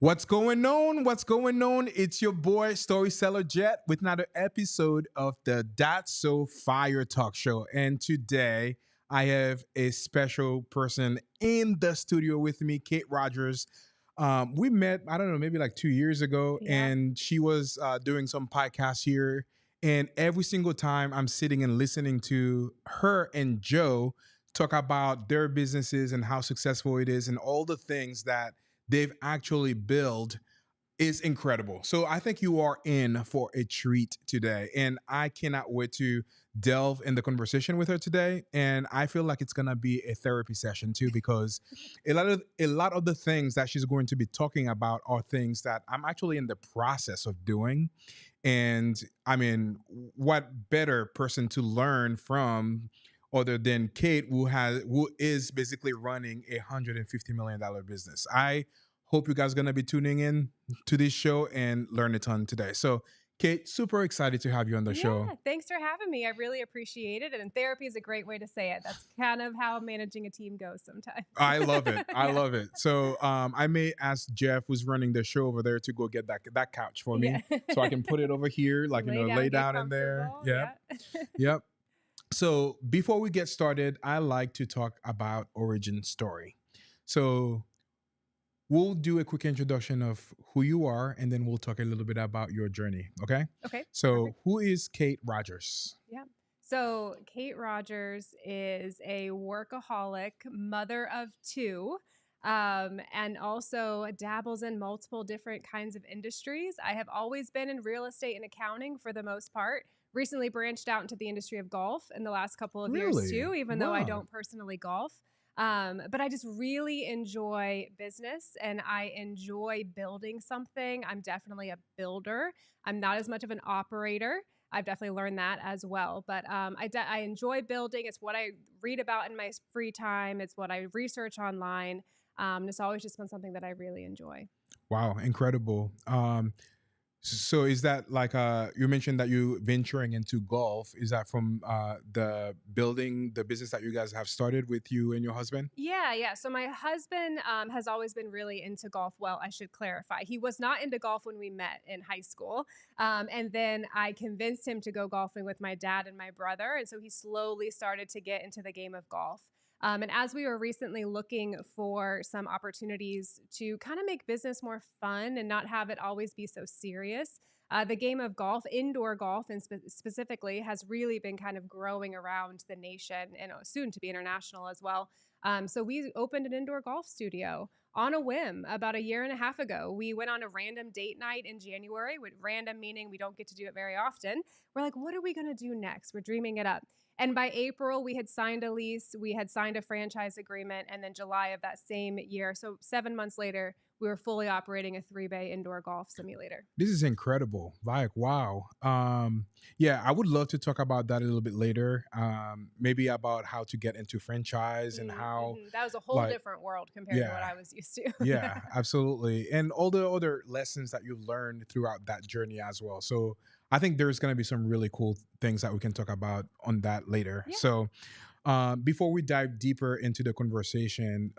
What's going on? What's going on? It's your boy Storyteller Jet with another episode of the That's So Fire Talk Show. And today I have a special person in the studio with me, Kate Rogers. We met, I don't know, maybe like 2 years ago, Yeah. and she was doing some podcasts here. And every single time I'm sitting and listening to her and Joe talk about their businesses and how successful it is and all the things that they've actually built is incredible. So I think you are in for a treat today. And I cannot wait to delve in the conversation with her today. And I feel like it's gonna be a therapy session too, because a lot of the things that she's going to be talking about are things that I'm actually in the process of doing. And I mean, what better person to learn from other than Kate, who is basically running $150 million business. I hope you guys are gonna be tuning in to this show and learn a ton today. So, Kate, super excited to have you on the Yeah, show. thanks for having me. I really appreciate it. And therapy is a great way to say it. That's kind of how managing a team goes sometimes. I love it. I Yeah. love it. So, I may ask Jeff, who's running the show over there, to go get that couch for Yeah. me, so I can put it over here, like Lay lay down, get down in there. comfortable. Yep, Yeah. yep. So before we get started, I like to talk about origin story. So we'll do a quick introduction of who you are, and then we'll talk a little bit about your journey. Okay. Okay, So perfect. who is Kate Rogers? Yeah. So Kate Rogers is a workaholic, mother of two, and also dabbles in multiple different kinds of industries. I have always been in real estate and accounting for the most part. Recently branched out into the industry of golf in the last couple of years Really? too, even though I Wow. don't personally golf. But I just really enjoy business and I enjoy building something. I'm definitely a builder. I'm not as much of an operator. I've definitely learned that as well. But I enjoy building. It's what I read about in my free time. It's what I research online. And it's always just been something that I really enjoy. Wow. Incredible. So is that like you mentioned that you venturing into golf? Is that from the building the business that you guys have started with you and your husband? Yeah, yeah. So my husband has always been really into golf. Well, I should clarify. He was not into golf when we met in high school. And then I convinced him to go golfing with my dad and my brother. And so he slowly started to get into the game of golf. And as we were recently looking for some opportunities to kind of make business more fun and not have it always be so serious, the game of golf, indoor golf, and specifically, has really been kind of growing around the nation and soon to be international as well. So we opened an indoor golf studio on a whim about a year and a half ago. We went on a random date night in January, with random meaning we don't get to do it very often. We're like, what are we going to do next? We're dreaming it up. And by April, we had signed a lease, we had signed a franchise agreement, and then July of that same year, so 7 months later, we were fully operating a 3-bay indoor golf simulator. This is incredible. Like, wow. Yeah, I would love to talk about that a little bit later. Maybe about how to get into franchise and how, That was a whole like, different world compared to what yeah, I was used to. yeah, absolutely. And all the other lessons that you've learned throughout that journey as well. So I think there's going to be some really cool things that we can talk about on that later. Yeah. So before we dive deeper into the conversation,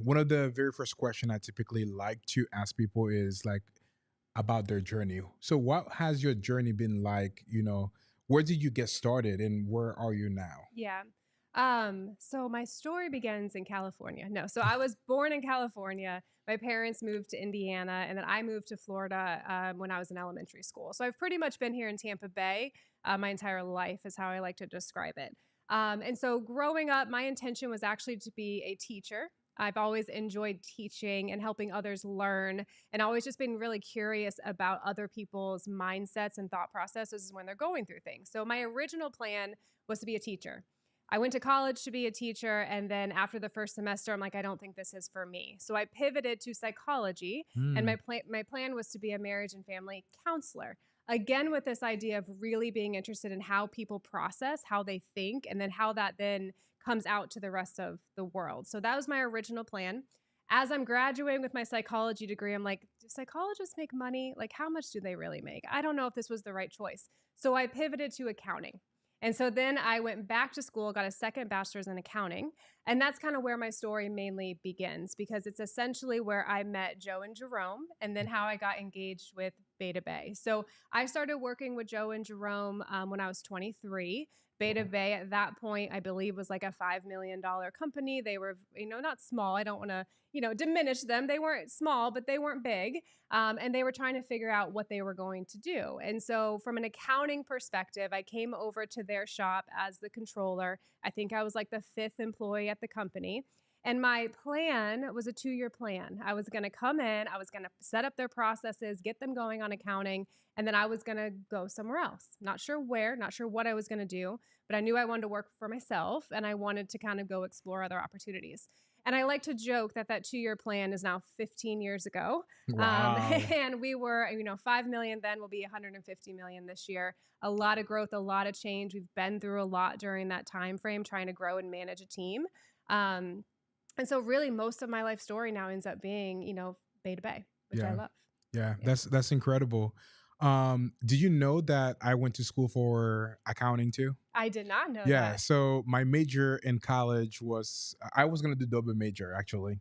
one of the very first question I typically like to ask people is like about their journey. So what has your journey been like? Where did you get started and where are you now? Yeah. So my story begins in California. No, so I was born in California. My parents moved to Indiana, and then I moved to Florida when I was in elementary school. So I've pretty much been here in Tampa Bay my entire life, is how I like to describe it. And so growing up, my intention was actually to be a teacher. I've always enjoyed teaching and helping others learn, and always just been really curious about other people's mindsets and thought processes when they're going through things. So my original plan was to be a teacher. I went to college to be a teacher, and then after the first semester, I'm like, I don't think this is for me. So I pivoted to psychology, and Hmm. my plan was to be a marriage and family counselor. Again, with this idea of really being interested in how people process, how they think, and then how that then comes out to the rest of the world. So that was my original plan. As I'm graduating with my psychology degree, I'm like, do psychologists make money? Like, how much do they really make? I don't know if this was the right choice. So I pivoted to accounting. And so then I went back to school, got a second bachelor's in accounting. And that's kind of where my story mainly begins because it's essentially where I met Joe and Jerome and then how I got engaged with Beta Bay. So I started working with Joe and Jerome when I was 23. Beta Bay at that point, I believe, was like a $5 million company. They were, not small. I don't want to, diminish them. They weren't small, but they weren't big. And they were trying to figure out what they were going to do. And so, from an accounting perspective, I came over to their shop as the controller. I think I was like the fifth employee at the company. And my plan was a 2-year plan. I was going to come in, I was going to set up their processes, get them going on accounting, and then I was going to go somewhere else. Not sure where, not sure what I was going to do, but I knew I wanted to work for myself and I wanted to kind of go explore other opportunities. And I like to joke that 2-year plan is now 15 years ago. Wow. And we were, 5 million then, will be 150 million this year. A lot of growth, a lot of change. We've been through a lot during that time frame trying to grow and manage a team. And so really most of my life story now ends up being, Beta Bay, which I Yeah. love. Yeah. Yeah. That's incredible. Did you know that I went to school for accounting too? I did not know Yeah. that. So my major in college was I was gonna do double major actually.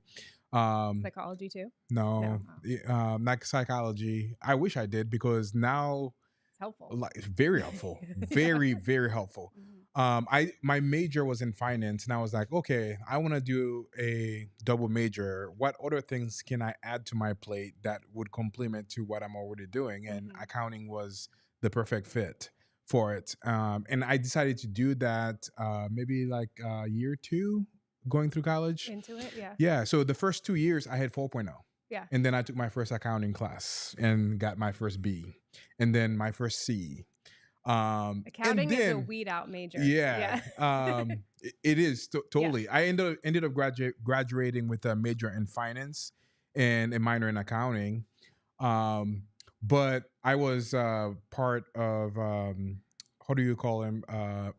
Um, Psychology too? No. no, Oh, not psychology. I wish I did because now it's helpful. like very helpful, very very helpful. Mhm. I my major was in finance, and I was like, okay, I want to do a double major. What other things can I add to my plate that would complement to what I'm already doing? And Mhm. accounting was the perfect fit for it. And I decided to do that maybe like year two going through college. Into it? Yeah. Yeah. So the first 2 years I had 4.0. Yeah. And then I took my first accounting class and got my first B and then my first C. And Accounting is a then weed out major. yeah, Yeah. it is Yeah. totally. I ended up graduating with a major in finance and a minor in accounting. Um, but I was part of how do you call them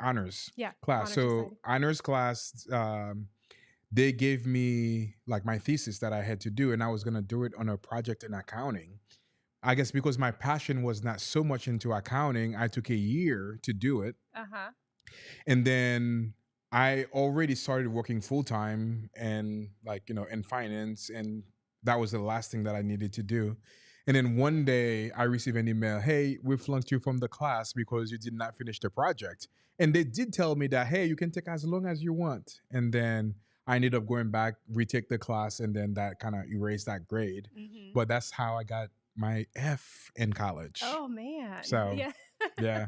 honors Yeah. class. Honor So society. honors class, they gave me like my thesis that I had to do, and I was gonna do it on a project in accounting. I guess because my passion was not so much into accounting, I took a year to do it. Uh-huh. And then I already started working full time and like, in finance. And that was the last thing that I needed to do. And then one day I received an email, hey, we flunked you from the class because you did not finish the project. And they did tell me that, hey, you can take as long as you want. And then I ended up going back, retake the class, and then that kind of erased that grade. Mhm. But that's how I got my F in college. Oh man. So Yeah. yeah,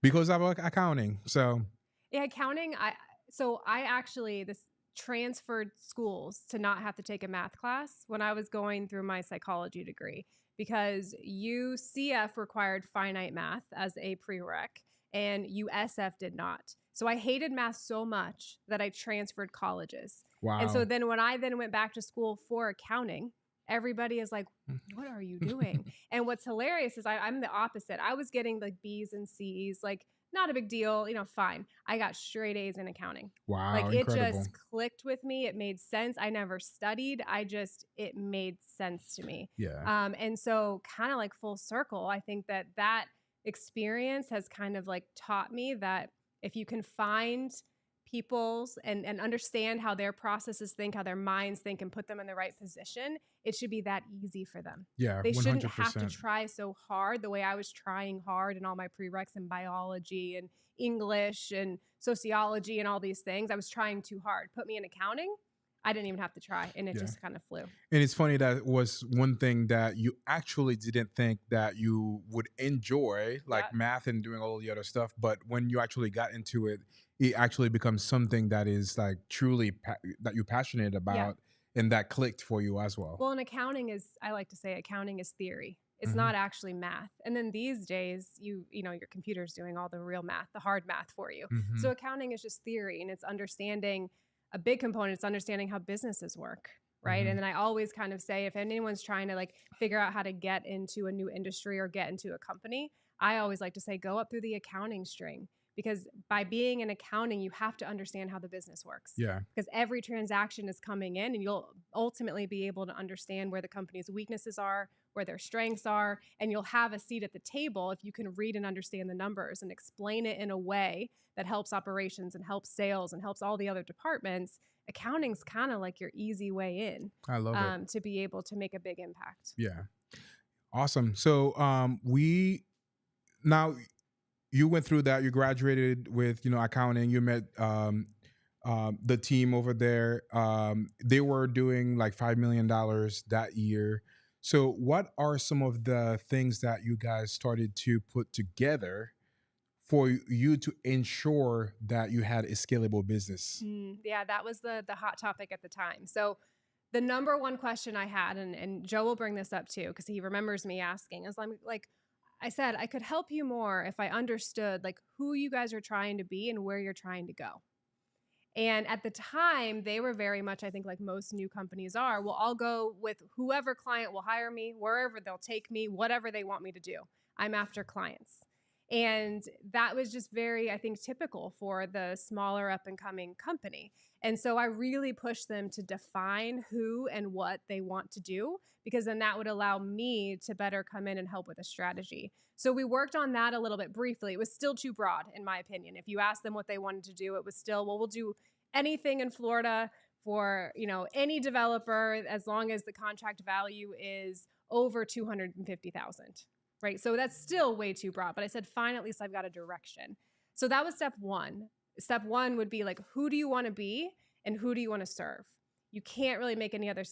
because I like accounting. So Yeah, accounting, I actually this transferred schools to not have to take a math class when I was going through my psychology degree because UCF required finite math as a prereq and USF did not. So I hated math so much that I transferred colleges. And so wow. then when I then went back to school for accounting, everybody is like, "What are you doing?" And what's hilarious is I'm the opposite. I was getting like B's and C's, like not a big deal, fine. I got straight A's in accounting. Like Wow, it incredible. just clicked with me. It made sense. I never studied. It made sense to me. Yeah. And so, kind of like full circle, I think that experience has kind of like taught me that if you can find people's and understand how their processes think, how their minds think, and put them in the right position, it should be that easy for them. Yeah, They shouldn't have to 100%. try so hard the way I was trying hard in all my prereqs in biology and English and sociology and all these things. I was trying too hard. Put me in accounting, I didn't even have to try, and it Yeah. just kind of flew. And it's funny that was one thing that you actually didn't think that you would enjoy, like Yep. math and doing all the other stuff. But when you actually got into it, it actually becomes something that is like truly that you're passionate Yeah. about and that clicked for you as well. Well, and accounting is, I like to say, accounting is theory. It's Hmm. not actually math. And then these days, your computer's doing all the real math, the hard math for you. Hmm. So accounting is just theory, and it's understanding a big component. It's understanding how businesses work, right? Hmm. And then I always kind of say, if anyone's trying to like figure out how to get into a new industry or get into a company, I always like to say, go up through the accounting string. Because by being in accounting, you have to understand how the business works Yeah. because every transaction is coming in and you'll ultimately be able to understand where the company's weaknesses are, where their strengths are, and you'll have a seat at the table if you can read and understand the numbers and explain it in a way that helps operations and helps sales and helps all the other departments. Accounting's kind of like your easy way in I love it. to be able to make a big impact. Yeah. Awesome. So we now you went through that. You graduated with accounting. You met the team over there. They were doing like $5 million that year. So what are some of the things that you guys started to put together for you to ensure that you had a scalable business? Yeah, that was the hot topic at the time. So the number one question I had, and Joe will bring this up too, because he remembers me asking, is like I said, I could help you more if I understood like who you guys are trying to be and where you're trying to go. And at the time, they were very much, I think, like most new companies are, well, I'll go with whoever client will hire me, wherever they'll take me, whatever they want me to do. I'm after clients. And that was just very, I think, typical for the smaller up and coming company. And so I really pushed them to define who and what they want to do, because then that would allow me to better come in and help with a strategy. So we worked on that a little bit briefly. It was still too broad, in my opinion. If you asked them what they wanted to do, it was still, well, we'll do anything in Florida for, any developer as long as the contract value is over 250,000. Right. So that's still way too broad. But I said, fine, at least I've got a direction. So that was step one. Step one would be like, who do you want to be and who do you want to serve? You can't really make any other,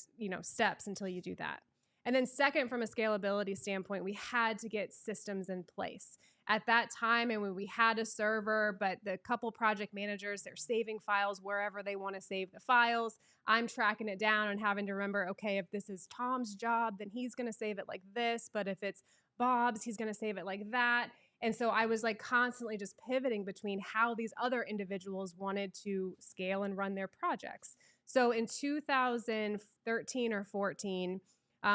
steps until you do that. And then second, from a scalability standpoint, we had to get systems in place. At that time, and when we had a server, but the couple project managers, they're saving files wherever they want to save the files. I'm tracking it down and having to remember, okay, if this is Tom's job, then he's going to save it like this. But if it's Bob's, he's going to save it like that. And so I was like constantly just pivoting between how these other individuals wanted to scale and run their projects. So in 2013 or 14,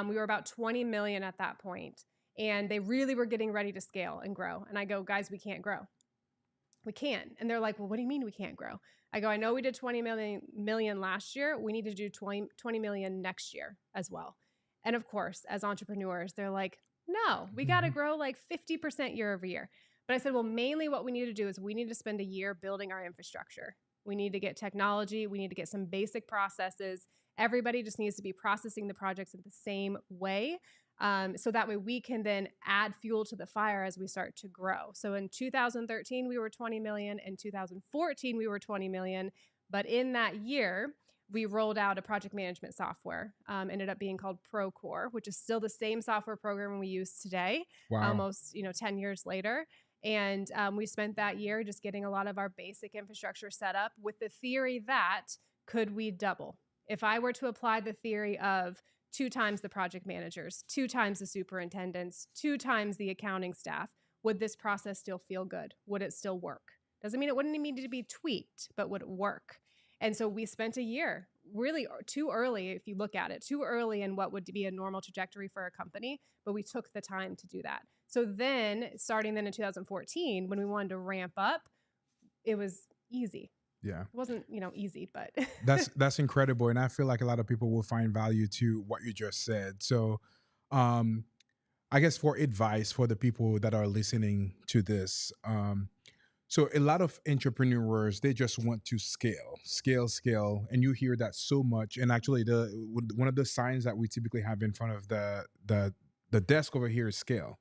we were about 20 million at that point, and they really were getting ready to scale and grow. And I go, guys, we can't grow. We can't. And they're like, well, what do you mean we can't grow? I go, I know we did 20 million last year. We need to do 20 million next year as well. And of course, as entrepreneurs, they're like, no, we got to grow like 50% year over year. But I said, well, mainly what we need to do is we need to spend a year building our infrastructure. We need to get technology. We need to get some basic processes. Everybody just needs to be processing the projects in the same way. So that way we can then add fuel to the fire as we start to grow. So in 2013, we were 20 million. In 2014, we were 20 million. But in that year, we rolled out a project management software, ended up being called Procore, which is still the same software program we use today, Wow. almost 10 years later. And we spent that year just getting a lot of our basic infrastructure set up with the theory that could we double? If I were to apply the theory of 2 times the project managers, 2 times the superintendents, 2 times the accounting staff, would this process still feel good? Would it still work? Doesn't mean it wouldn't need to be tweaked, but would it work? And so we spent a year, really too early, if you look at it, too early in what would be a normal trajectory for a company, but we took the time to do that. So then, starting then in 2014, when we wanted to ramp up, it was easy. Yeah. It wasn't, easy, but That's incredible, and I feel like a lot of people will find value to what you just said. So, I guess for advice for the people that are listening to this, so a lot of entrepreneurs, they just want to scale, and you hear that so much. And actually, one of the signs that we typically have in front of the desk over here is scale.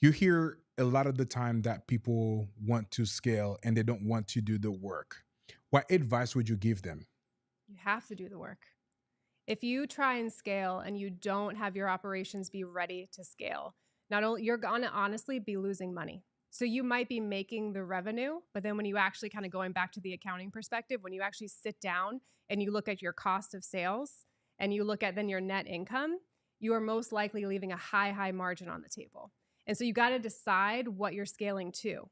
You hear a lot of the time that people want to scale and they don't want to do the work. What advice would you give them? you have to do the work. If you try and scale and you don't have your operations be ready to scale, not only you're going to honestly be losing money. So you might be making the revenue, but then when you actually kind of going back to the accounting perspective, when you actually sit down and you look at your cost of sales and you look at then your net income, you are most likely leaving a high margin on the table. And so you got to decide what you're scaling to.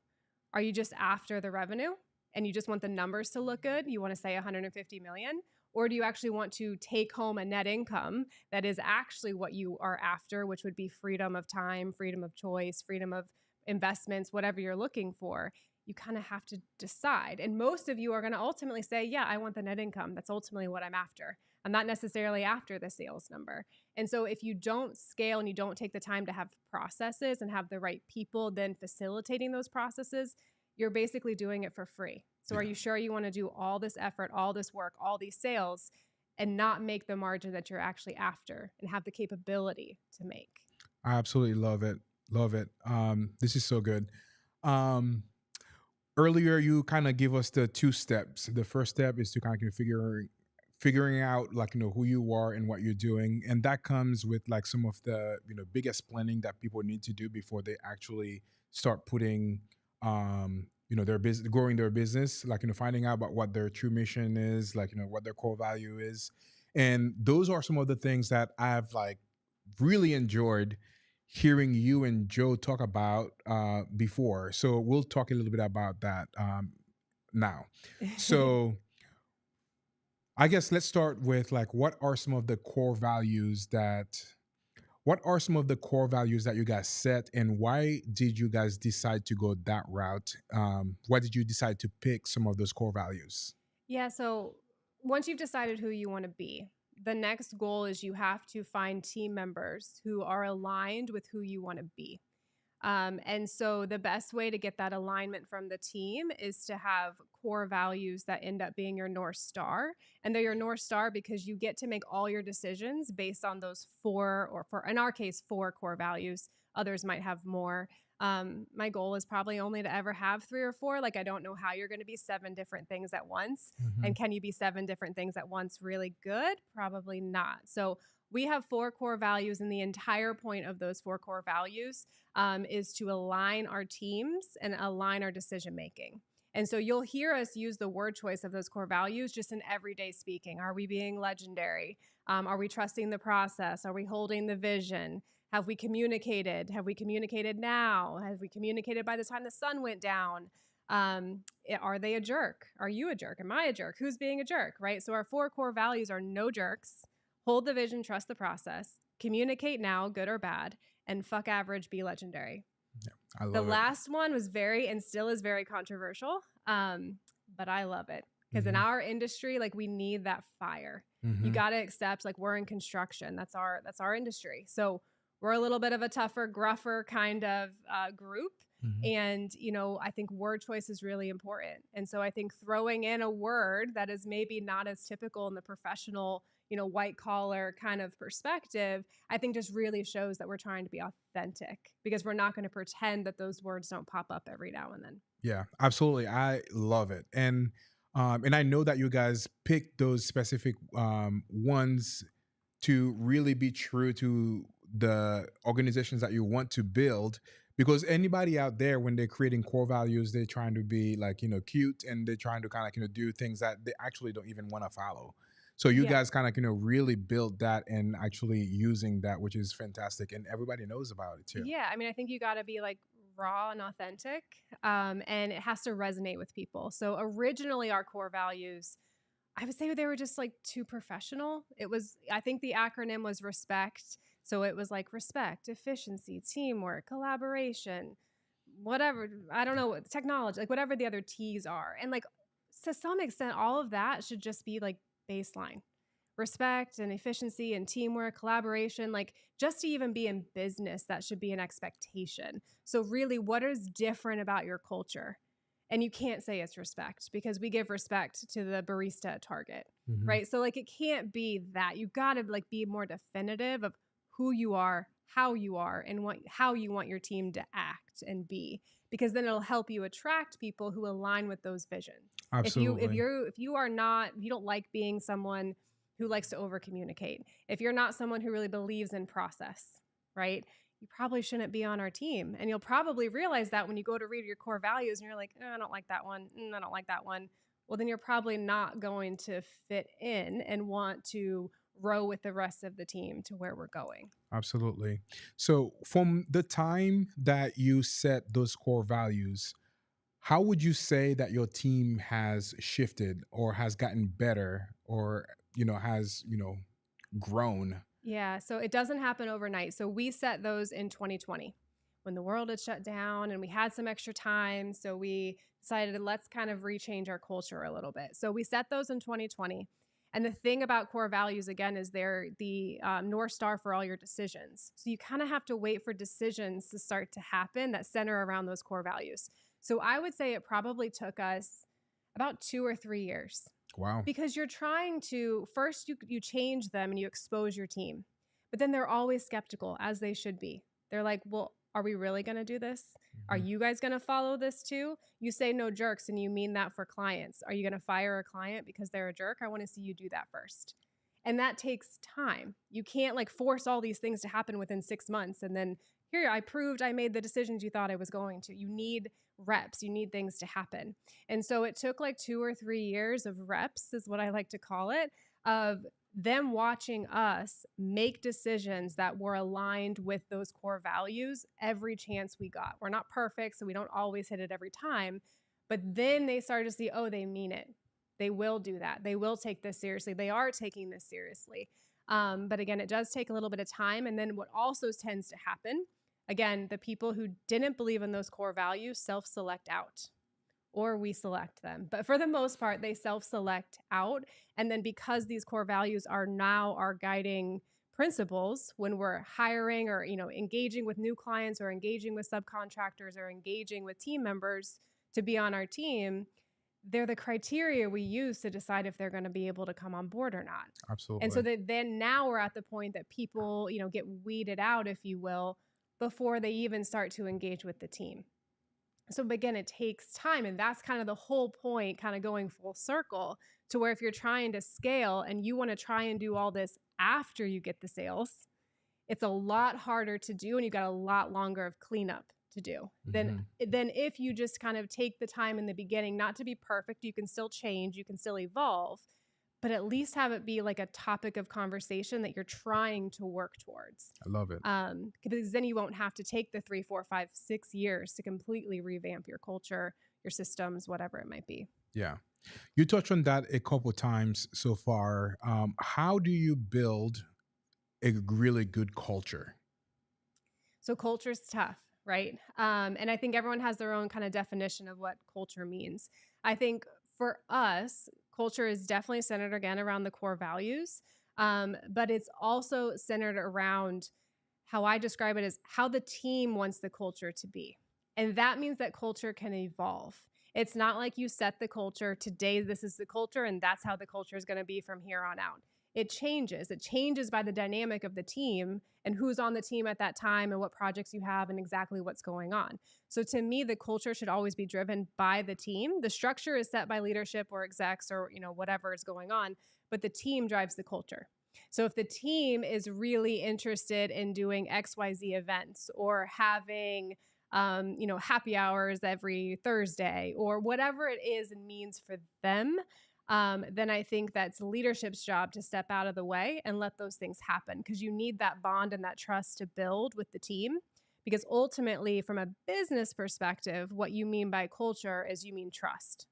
Are you just after the revenue and you just want the numbers to look good? You want to say 150 million? Or do you actually want to take home a net income that is actually what you are after, which would be freedom of time, freedom of choice, freedom of investments, whatever you're looking for? You kind of have to decide. And most of you are going to ultimately say, yeah, I want the net income. That's ultimately what I'm after. I'm not necessarily after the sales number. And so if you don't scale and you don't take the time to have processes and have the right people then facilitating those processes, you're basically doing it for free. So are Yeah. you sure you want to do all this effort, all this work, all these sales and not make the margin that you're actually after and have the capability to make? I absolutely love it. Love it. This is so good. Um, Earlier you kind of give us the two steps. The first step is to kind of figuring out like who you are and what you're doing, and that comes with like some of the biggest planning that people need to do before they actually start putting their business, growing their business, like finding out about what their true mission is, like what their core value is. And those are some of the things that I've like really enjoyed hearing you and Joe talk about before. So we'll talk a little bit about that now. So I guess let's start with like what are some of the core values that you guys set, and why did you guys decide to go that route? Why did you decide to pick some of those core values? Yeah, so once you've decided who you want to be, the next goal is you have to find team members who are aligned with who you want to be. And so the best way to get that alignment from the team is to have core values that end up being your North Star. And they're your North Star because you get to make all your decisions based on those four, or for in our case, four core values. Others might have more. My goal is probably only to ever have three or four. Like, I don't know how you're going to be seven different things at once. Hmm. And can you be seven different things at once really good? Probably not. So we have four core values, and the entire point of those four core values is to align our teams and align our decision making. And so you'll hear us use the word choice of those core values just in everyday speaking. Are we being legendary? Are we trusting the process? Are we holding the vision? Have we communicated? Have we communicated now? Have we communicated by the time the sun went down? Are they a jerk? Are you a jerk? Am I a jerk? Who's being a jerk? Right? So our four core values are no jerks, hold the vision, trust the process, communicate now, good or bad, and fuck average, be legendary. Yeah, I The love it. last one was very and still is very controversial, but I love it because in Hmm. our industry, like, we need that fire. You Hmm. got to accept, like, we're in construction. That's our industry. So we're a little bit of a tougher, gruffer kind of group. Hmm. And, I think word choice is really important. And so I think throwing in a word that is maybe not as typical in the professional, white collar kind of perspective, I think just really shows that we're trying to be authentic because we're not going to pretend that those words don't pop up every now and then. Yeah, absolutely. I love it. And I know that you guys picked those specific ones to really be true to the organizations that you want to build, because anybody out there, when they're creating core values, they're trying to be like cute, and they're trying to kind of do things that they actually don't even want to follow. So you Yeah. guys kind of really build that and actually using that, which is fantastic, and everybody knows about it too. Yeah. I mean, I think you got to be like raw and authentic, and it has to resonate with people. So originally, our core values, I would say they were just like too professional. I think the acronym was RESPECT. So it was like respect, efficiency, teamwork, collaboration, whatever. I don't know what technology, like whatever the other T's are. And like to some extent, all of that should just be like baseline respect and efficiency and teamwork, collaboration, like just to even be in business, that should be an expectation. So, really, what is different about your culture? And you can't say it's respect because we give respect to the barista at Target, Hmm. right? So, like, it can't be that. You got to like be more definitive of who you are, and how you want your team to act and be, because then it'll help you attract people who align with those visions. Absolutely. If you are not, if you don't like being someone who likes to over communicate, if you're not someone who really believes in process, right? You probably shouldn't be on our team. And you'll probably realize that when you go to read your core values and you're like, I don't like that one. I don't like that one. Well, then you're probably not going to fit in and want to row with the rest of the team to where we're going. Absolutely. So, from the time that you set those core values, how would you say that your team has shifted or has gotten better, or, has, grown? Yeah, so it doesn't happen overnight. So we set those in 2020 when the world had shut down and we had some extra time. So we decided let's kind of rechange our culture a little bit. So we set those in 2020. And the thing about core values, again, is they're the North Star for all your decisions. So you kind of have to wait for decisions to start to happen that center around those core values. So I would say it probably took us about 2 or 3 years, Wow. because you're trying to first you change them and you expose your team, but then they're always skeptical, as they should be. They're like, well, are we really going to do this? Are Mhm. you guys going to follow this too? You say no jerks and you mean that for clients. Are you going to fire a client because they're a jerk? I want to see you do that first. And that takes time. You can't like force all these things to happen within 6 months and then here I proved I made the decisions you thought I was going to. You need reps, you need things to happen. And so it took like 2 or 3 years of reps, is what I like to call it, of them watching us make decisions that were aligned with those core values every chance we got. We're not perfect, so we don't always hit it every time. But then they started to see, oh, they mean it. They will do that. They will take this seriously. They are taking this seriously. But again, it does take a little bit of time. And then what also tends to happen, again, the people who didn't believe in those core values self-select out, or we select them. But for the most part, they self-select out. And then because these core values are now our guiding principles when we're hiring or engaging with new clients or engaging with subcontractors or engaging with team members to be on our team, they're the criteria we use to decide if they're going to be able to come on board or not. And so Absolutely. that then now we're at the point that people, get weeded out, if you will, before they even start to engage with the team. So again, it takes time. And that's kind of the whole point, kind of going full circle to where if you're trying to scale and you want to try and do all this after you get the sales, it's a lot harder to do and you've got a lot longer of cleanup to do than Mhm. if you just kind of take the time in the beginning, not to be perfect. You can still change, you can still evolve, but at least have it be like a topic of conversation that you're trying to work towards. I love it. Because then you won't have to take the 3, 4, 5, 6 years to completely revamp your culture, your systems, whatever it might be. Yeah. You touched on that a couple times so far. How do you build a really good culture? So culture's tough, right? And I think everyone has their own kind of definition of what culture means. I think for us, culture is definitely centered again around the core values, but it's also centered around how I describe it as how the team wants the culture to be. And that means that culture can evolve. It's not like you set the culture today, this is the culture, and that's how the culture is going to be from here on out. It changes. It changes by the dynamic of the team and who's on the team at that time and what projects you have and exactly what's going on. So to me, the culture should always be driven by the team. The structure is set by leadership or execs or whatever is going on, but the team drives the culture. So if the team is really interested in doing XYZ events or having happy hours every Thursday or whatever it is and means for them, then I think that's leadership's job to step out of the way and let those things happen because you need that bond and that trust to build with the team. Because ultimately, from a business perspective, what you mean by culture is you mean trust.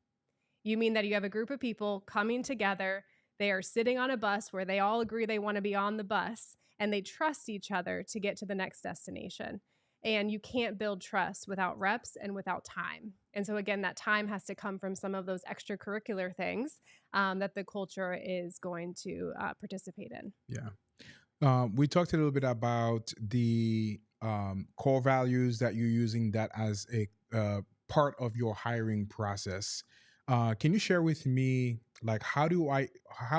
You mean that you have a group of people coming together, they are sitting on a bus where they all agree they want to be on the bus, and they trust each other to get to the next destination. And you can't build trust without reps and without time. And so, again, that time has to come from some of those extracurricular things that the culture is going to participate in. Yeah. We talked a little bit about the core values that you're using that as a part of your hiring process. Can you share with me, like, how do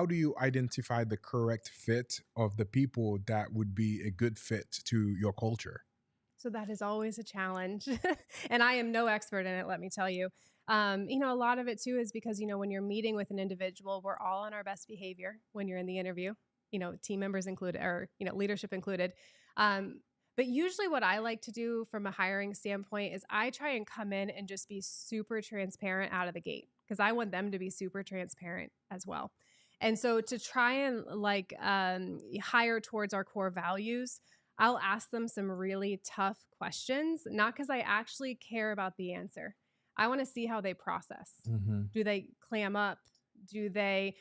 you identify the correct fit of the people that would be a good fit to your culture? So that is always a challenge. And I am no expert in it, let me tell you. A lot of it too is because, when you're meeting with an individual, we're all on our best behavior when you're in the interview, team members included or, leadership included. Um, but usually what I like to do from a hiring standpoint is I try and come in and just be super transparent out of the gate because I want them to be super transparent as well. And so to try and hire towards our core values, I'll ask them some really tough questions, not because I actually care about the answer. I want to see how they process. Hmm. Do they clam up? Do they,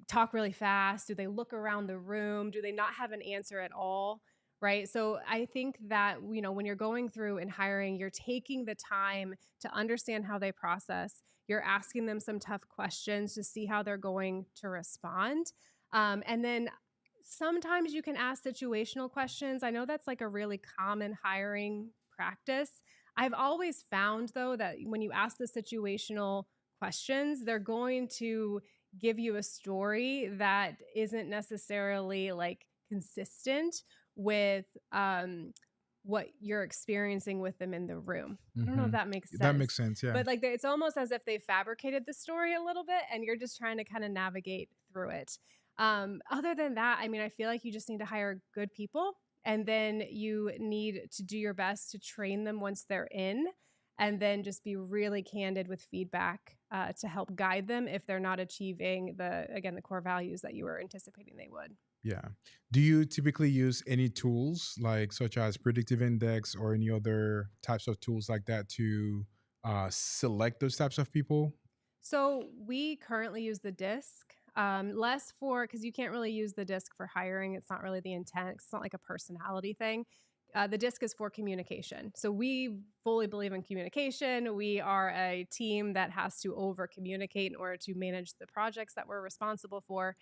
talk really fast? Do they look around the room? Do they not have an answer at all? right? So I think that, when you're going through and hiring, you're taking the time to understand how they process. You're asking them some tough questions to see how they're going to respond. And then sometimes you can ask situational questions. I know that's like a really common hiring practice. I've always found, though, that when you ask the situational questions, they're going to give you a story that isn't necessarily like consistent with what you're experiencing with them in the room. I don't know if Hmm. that makes That makes sense, sense. Yeah. but like it's almost as if they fabricated the story a little bit and you're just trying to kind of navigate through it. Other than that, I mean, I feel like you just need to hire good people, and then you need to do your best to train them once they're in, and then just be really candid with feedback to help guide them if they're not achieving the core values that you were anticipating they would. Yeah. Do you typically use any tools like such as predictive index or any other types of tools like that to select those types of people? So we currently use the disc, less for because you can't really use the disc for hiring. It's not really the intent. It's not like a personality thing. The disc is for communication. So we fully believe in communication. We are a team that has to over communicate in order to manage the projects that we're responsible for.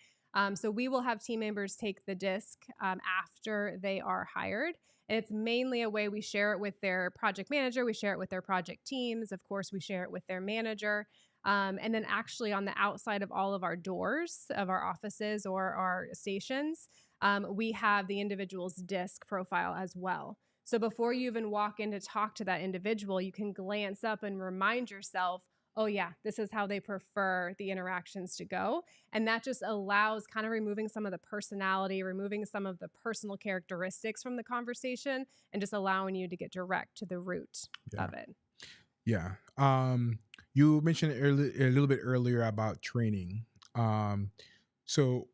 So we will have team members take the disc after they are hired. And it's mainly a way we share it with their project manager, we share it with their project teams. Of course, we share it with their manager. And then, actually, on the outside of all of our doors of our offices or our stations, we have the individual's disc profile as well. So before you even walk in to talk to that individual, you can glance up and remind yourself, oh, yeah, this is how they prefer the interactions to go. And that just allows kind of removing some of the personality, removing some of the personal characteristics from the conversation, and just allowing you to get direct to the root Yeah. of it. Yeah. You mentioned a little bit earlier about training. Um, so,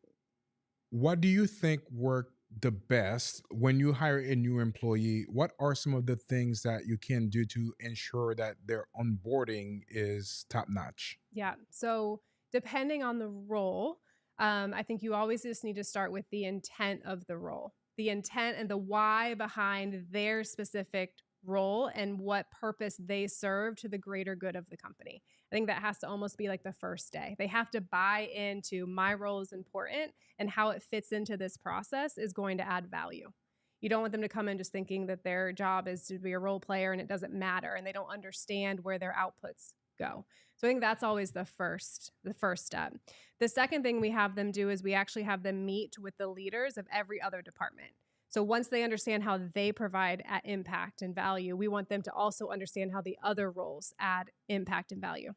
what do you think worked the best when you hire a new employee? What are some of the things that you can do to ensure that their onboarding is top notch? Yeah. So depending on the role, I think you always just need to start with the intent of the role, the intent and the why behind their specific role and what purpose they serve to the greater good of the company. I think that has to almost be like the first day. They have to buy into my role is important and how it fits into this process is going to add value. You don't want them to come in just thinking that their job is to be a role player and it doesn't matter and they don't understand where their outputs go. So I think that's always the first step. The second thing we have them do is we actually have them meet with the leaders of every other department. So once they understand how they provide impact and value, we want them to also understand how the other roles add impact and value.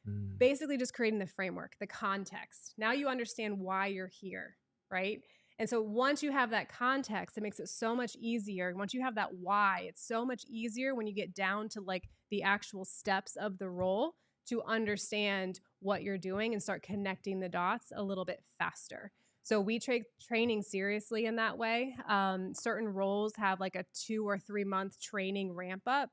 Mm, Basically just creating the framework, the context. Now you understand why you're here, right? And so once you have that context, it makes it so much easier. Once you have that why, it's so much easier when you get down to like the actual steps of the role to understand what you're doing and start connecting the dots a little bit faster. So we take training seriously in that way. Certain roles have like a 2 or 3 month training ramp up,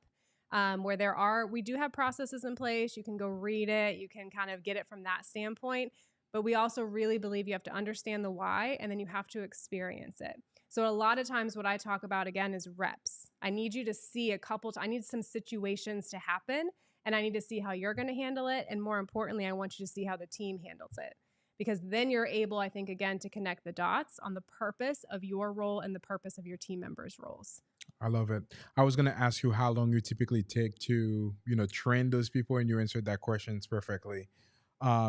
where we do have processes in place. You can go read it, you can kind of get it from that standpoint. But we also really believe you have to understand the why and then you have to experience it. So a lot of times, what I talk about again is reps. I need you to see I need some situations to happen and I need to see how you're going to handle it. And more importantly, I want you to see how the team handles it. Because then you're able, I think, again, to connect the dots on the purpose of your role and the purpose of your team members' roles. I love it. I was going to ask you how long you typically take to, train those people, and you answered that questions perfectly.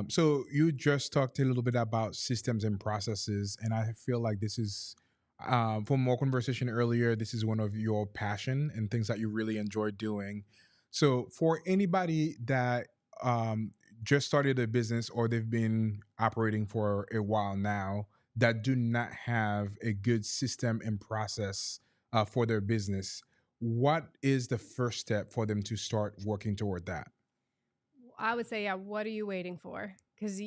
So you just talked a little bit about systems and processes, and I feel like this is, from more conversation earlier, this is one of your passion and things that you really enjoy doing. So for anybody that just started a business or they've been operating for a while now that do not have a good system and process for their business, what is the first step for them to start working toward that? I would say, yeah, what are you waiting for? Because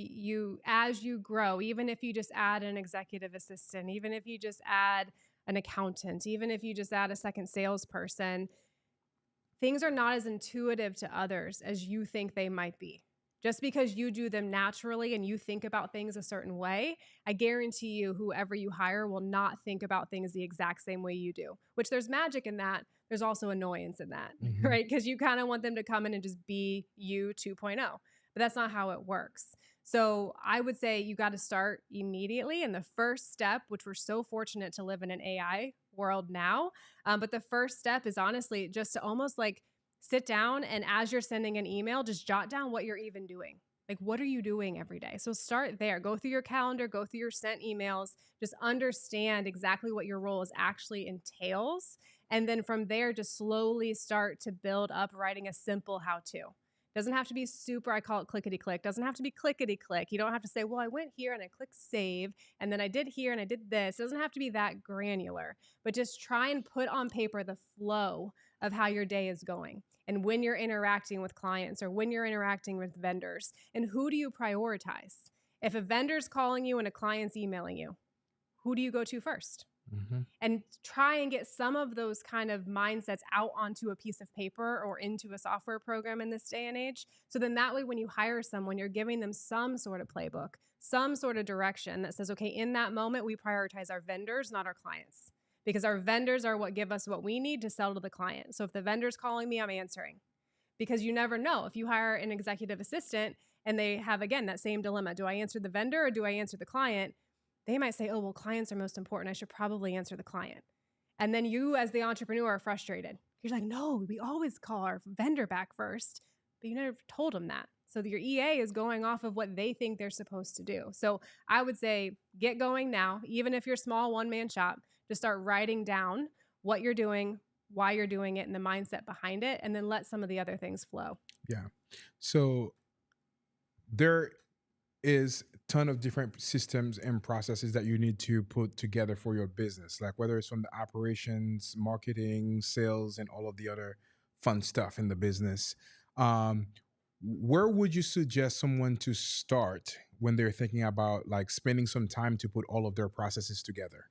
as you grow, even if you just add an executive assistant, even if you just add an accountant, even if you just add a second salesperson, things are not as intuitive to others as you think they might be. Just because you do them naturally and you think about things a certain way, I guarantee you whoever you hire will not think about things the exact same way you do, which there's magic in that. There's also annoyance in that, Mm-hmm. right? Because you kind of want them to come in and just be you 2.0, but that's not how it works. So I would say you got to start immediately. And the first step, which we're so fortunate to live in an AI world now, but the first step is honestly just to almost like sit down and as you're sending an email, just jot down what you're even doing. Like, what are you doing every day? So start there. Go through your calendar, go through your sent emails, just understand exactly what your role is actually entails. And then from there, just slowly start to build up writing a simple how to. Doesn't have to be super, I call it clickety click. Doesn't have to be clickety click. You don't have to say, well, I went here and I clicked save, and then I did here and I did this. It doesn't have to be that granular, but just try and put on paper the flow of how your day is going and when you're interacting with clients or when you're interacting with vendors, and who do you prioritize? If a vendor's calling you and a client's emailing you, who do you go to first? Mm-hmm. And try and get some of those kind of mindsets out onto a piece of paper or into a software program in this day and age. So then that way, when you hire someone, you're giving them some sort of playbook, some sort of direction that says, okay, in that moment, we prioritize our vendors, not our clients, because our vendors are what give us what we need to sell to the client. So if the vendor's calling me, I'm answering, because you never know. If you hire an executive assistant and they have, again, that same dilemma, do I answer the vendor or do I answer the client? They might say, oh, well, clients are most important. I should probably answer the client. And then you, as the entrepreneur, are frustrated. You're like, no, we always call our vendor back first, but you never told them that. So your EA is going off of what they think they're supposed to do. So I would say get going now, even if you're a small one-man shop, just start writing down what you're doing, why you're doing it, and the mindset behind it, and then let some of the other things flow. Yeah. So there is a ton of different systems and processes that you need to put together for your business, like whether it's from the operations, marketing, sales, and all of the other fun stuff in the business. Um, where would you suggest someone to start when they're thinking about like spending some time to put all of their processes together?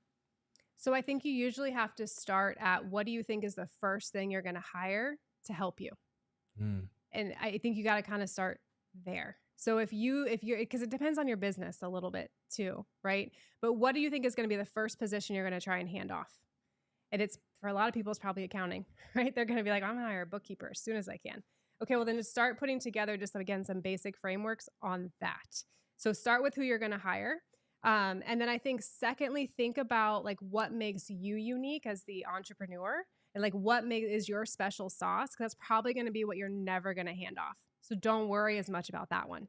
So I think you usually have to start at what do you think is the first thing you're going to hire to help you? Mm. And I think you got to kind of start there. So if you're, because it depends on your business a little bit too, right? But what do you think is going to be the first position you're going to try and hand off? And it's, for a lot of people, it's probably accounting, right? They're going to be like, I'm going to hire a bookkeeper as soon as I can. Okay, well then just start putting together just, again, some basic frameworks on that. So start with who you're going to hire. And then I think secondly, think about like what makes you unique as the entrepreneur, and like what is your special sauce, because that's probably going to be what you're never going to hand off. So don't worry as much about that one.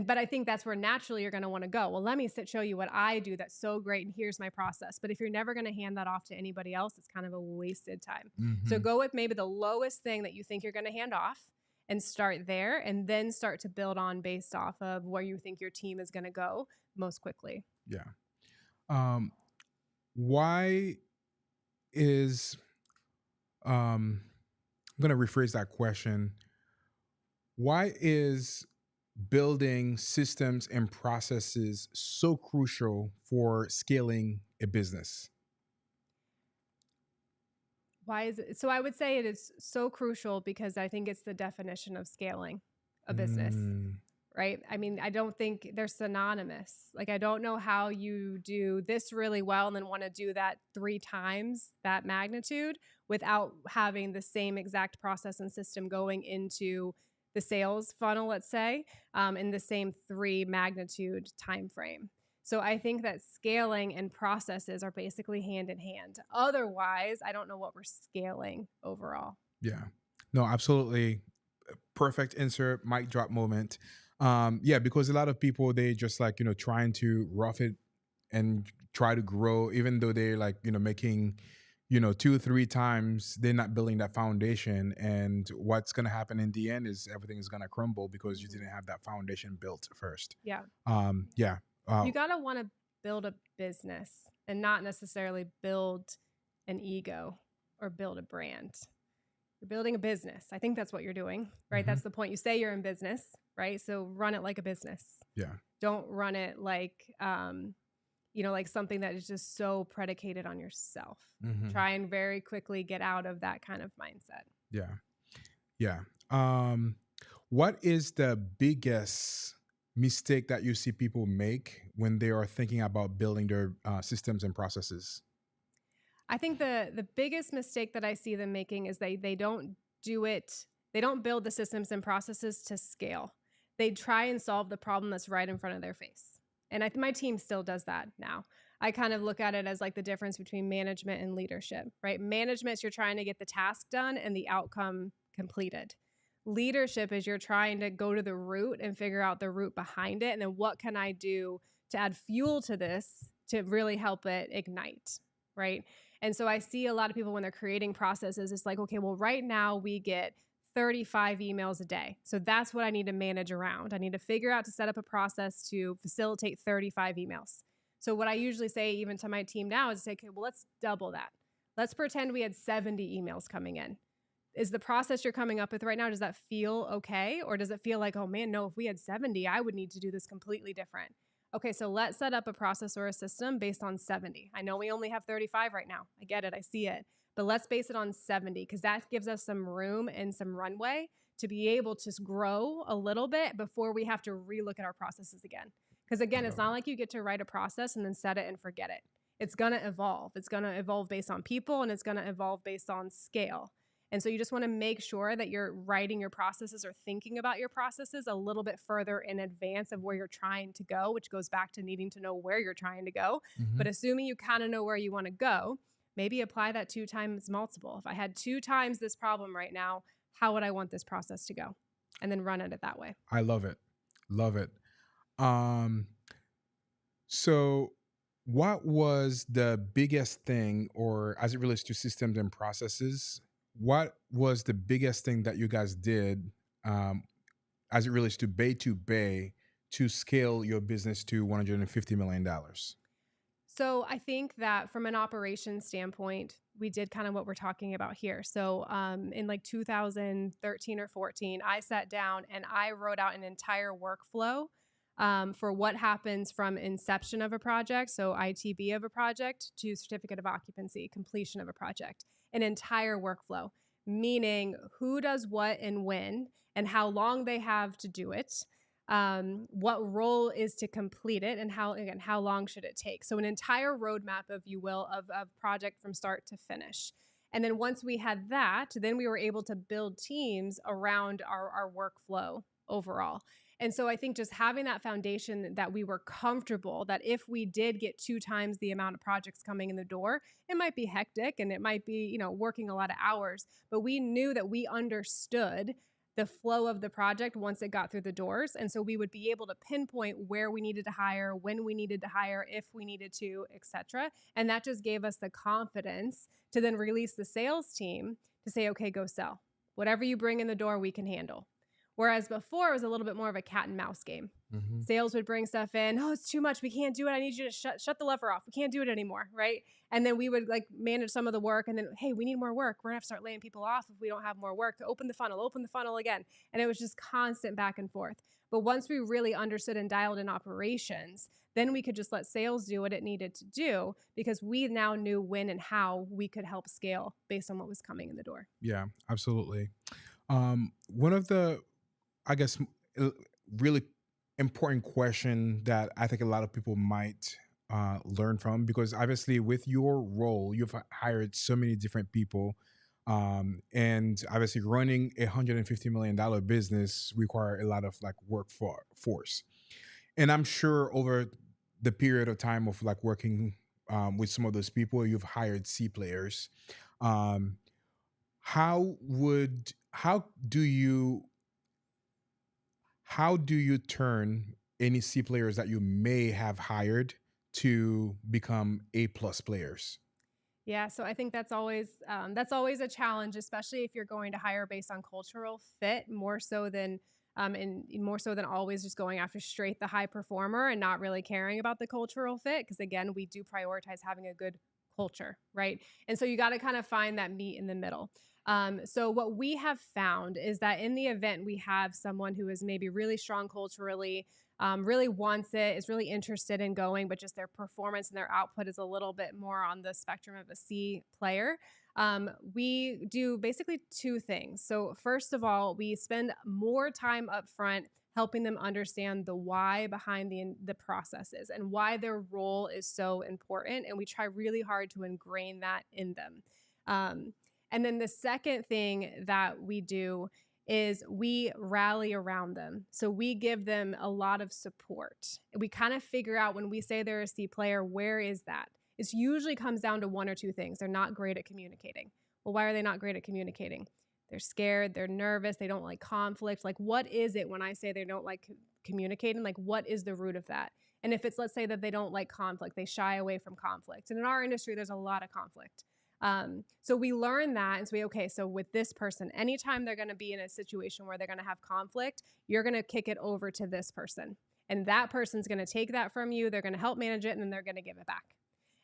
But I think that's where naturally you're going to want to go. Well, let me show you what I do that's so great, and here's my process. But if you're never going to hand that off to anybody else, it's kind of a wasted time. So Mm-hmm. go with maybe the lowest thing that you think you're going to hand off and start there, and then start to build on based off of where you think your team is going to go most quickly. Yeah. Um, why is I'm going to rephrase that question. Why is building systems and processes so crucial for scaling a business? Why is it? So I would say it is so crucial because I think it's the definition of scaling a business, Mm, right? I mean, I don't think they're synonymous. Like, I don't know how you do this really well and then want to do that 3 times that magnitude without having the same exact process and system going into the sales funnel, let's say, in the same 3 magnitude time frame. So I think that scaling and processes are basically hand in hand. Otherwise, I don't know what we're scaling overall. yeah. No, absolutely. Perfect insert, mic drop moment. Yeah, because a lot of people, they just like, trying to rough it and try to grow, even though they're like, making, 2 or 3 times, they're not building that foundation. And what's going to happen in the end is everything is going to crumble because you Mhm. didn't have that foundation built first. Yeah. Yeah. Uh, You got to want to build a business and not necessarily build an ego or build a brand. You're building a business. I think that's what you're doing, right? mhm. That's the point. You say you're in business, right? So run it like a business. Yeah. Don't run it like, like something that is just so predicated on yourself. Hmm. Try and very quickly get out of that kind of mindset. Yeah. Yeah. Um, What is the biggest mistake that you see people make when they are thinking about building their systems and processes? I think the biggest mistake that I see them making is they don't do it they don't build the systems and processes to scale. They try and solve the problem that's right in front of their face. And I think my team still does that now. I kind of look at it as like the difference between management and leadership, right? Management is you're trying to get the task done and the outcome completed. Leadership is you're trying to go to the root and figure out the root behind it. And then what can I do to add fuel to this to really help it ignite, right? And so I see a lot of people when they're creating processes, it's like, okay, well, right now we get 35 emails a day. So that's what I need to manage around. I need to figure out to set up a process to facilitate 35 emails. So what I usually say, even to my team now, is say, okay, well, let's double that. Let's pretend we had 70 emails coming in. Is the process you're coming up with right now, does that feel okay? Or does it feel like, oh man, no, if we had 70, I would need to do this completely different? Okay, so let's set up a process or a system based on 70. I know we only have 35 right now. I get it, I see it. But let's base it on 70 because that gives us some room and some runway to be able to grow a little bit before we have to relook at our processes again. Because again, it's not like you get to write a process and then set it and forget it. It's going to evolve. It's going to evolve based on people and it's going to evolve based on scale. And so you just want to make sure that you're writing your processes or thinking about your processes a little bit further in advance of where you're trying to go, which goes back to needing to know where you're trying to go. Mhm. But assuming you kind of know where you want to go, maybe apply that 2 times multiple. If I had 2 times this problem right now, how would I want this process to go? And then run it that way. I love it. Love it. Um, so, what was the biggest thing, or as it relates to systems and processes, what was the biggest thing that you guys did um, as it relates to Bay to scale your business to $150 million? So I think that from an operations standpoint, we did kind of what we're talking about here. So in like 2013 or 14, I sat down and I wrote out an entire workflow for what happens from inception of a project, so ITB of a project, to certificate of occupancy, completion of a project, an entire workflow, meaning who does what and when and how long they have to do it, what role is to complete it, and how long should it take. So an entire roadmap, if you will, of project from start to finish. And then once we had that, then we were able to build teams around our workflow overall. And so I think just having that foundation that we were comfortable that if we did get 2 times the amount of projects coming in the door, it might be hectic and it might be, working a lot of hours, but we knew that we understood the flow of the project once it got through the doors. And so we would be able to pinpoint where we needed to hire, when we needed to hire, if we needed to, etc. And that just gave us the confidence to then release the sales team to say, okay, go sell. Whatever you bring in the door, we can handle. Whereas before, it was a little bit more of a cat and mouse game. Hmm. Sales would bring stuff in. Oh, it's too much. We can't do it. I need you to shut the lever off. We can't do it anymore, right? And then we would like manage some of the work. And then, hey, we need more work. We're gonna have to start laying people off if we don't have more work. Open the funnel again. And it was just constant back and forth. But once we really understood and dialed in operations, then we could just let sales do what it needed to do because we now knew when and how we could help scale based on what was coming in the door. Yeah, absolutely. One of the, I guess, uh, really important question that I think a lot of people might learn from, because obviously with your role, you've hired so many different people. And obviously running $150 million business require a lot of like force. And I'm sure over the period of time of like working with some of those people, you've hired C players. Um, how do you turn any C players that you may have hired to become A+ players? Yeah, so I think that's always a challenge, especially if you're going to hire based on cultural fit more so than always just going after straight the high performer and not really caring about the cultural fit. Because again, we do prioritize having a good culture, right? And so you got to kind of find that meat in the middle. So what we have found is that in the event we have someone who is maybe really strong culturally, really wants it, is really interested in going, but just their performance and their output is a little bit more on the spectrum of a C player. We do basically two things. So, first of all, we spend more time up front helping them understand the why behind the processes and why their role is so important. And we try really hard to ingrain that in them. Um, and then the second thing that we do is we rally around them. So we give them a lot of support. We kind of figure out when we say they're a C player, where is that? It usually comes down to one or two things. They're not great at communicating. Well, why are they not great at communicating? They're scared, they're nervous, they don't like conflict. Like, what is it when I say they don't like communicating? Like, what is the root of that? And if it's, let's say that they don't like conflict, they shy away from conflict. And in our industry, there's a lot of conflict. So we learn that and say, okay, so with this person, anytime they're going to be in a situation where they're going to have conflict, you're going to kick it over to this person. And that person's going to take that from you. They're going to help manage it, and then they're going to give it back.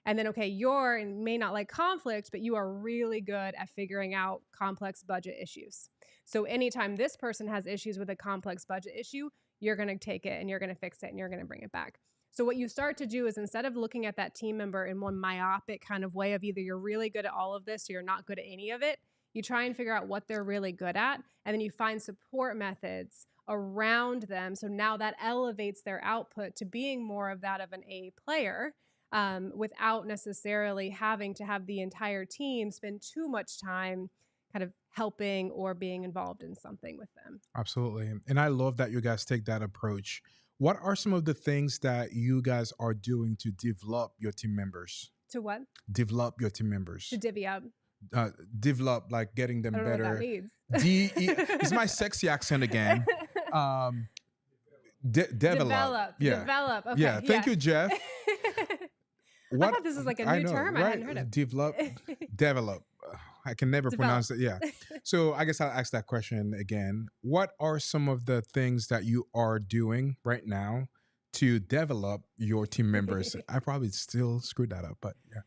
And then, okay, you may not like conflict, but you are really good at figuring out complex budget issues. So anytime this person has issues with a complex budget issue, you're going to take it and you're going to fix it and you're going to bring it back. So what you start to do is, instead of looking at that team member in one myopic kind of way of either you're really good at all of this or you're not good at any of it, you try and figure out what they're really good at, and then you find support methods around them. So now that elevates their output to being more of that of an A player, without necessarily having to have the entire team spend too much time kind of helping or being involved in something with them. Absolutely. And I love that you guys take that approach. What are some of the things that you guys are doing to develop your team members? To what? Develop your team members. To divvy up. Develop, like getting them I don't know better. what that means. It's my sexy accent again. Develop. Yeah. Develop. Okay. Yeah. Thank you, Jeff. I thought this was like a new term I hadn't heard of. Develop. I can never pronounce it. Yeah. So I guess I'll ask that question again. What are some of the things that you are doing right now to develop your team members? I probably still screwed that up, but yeah.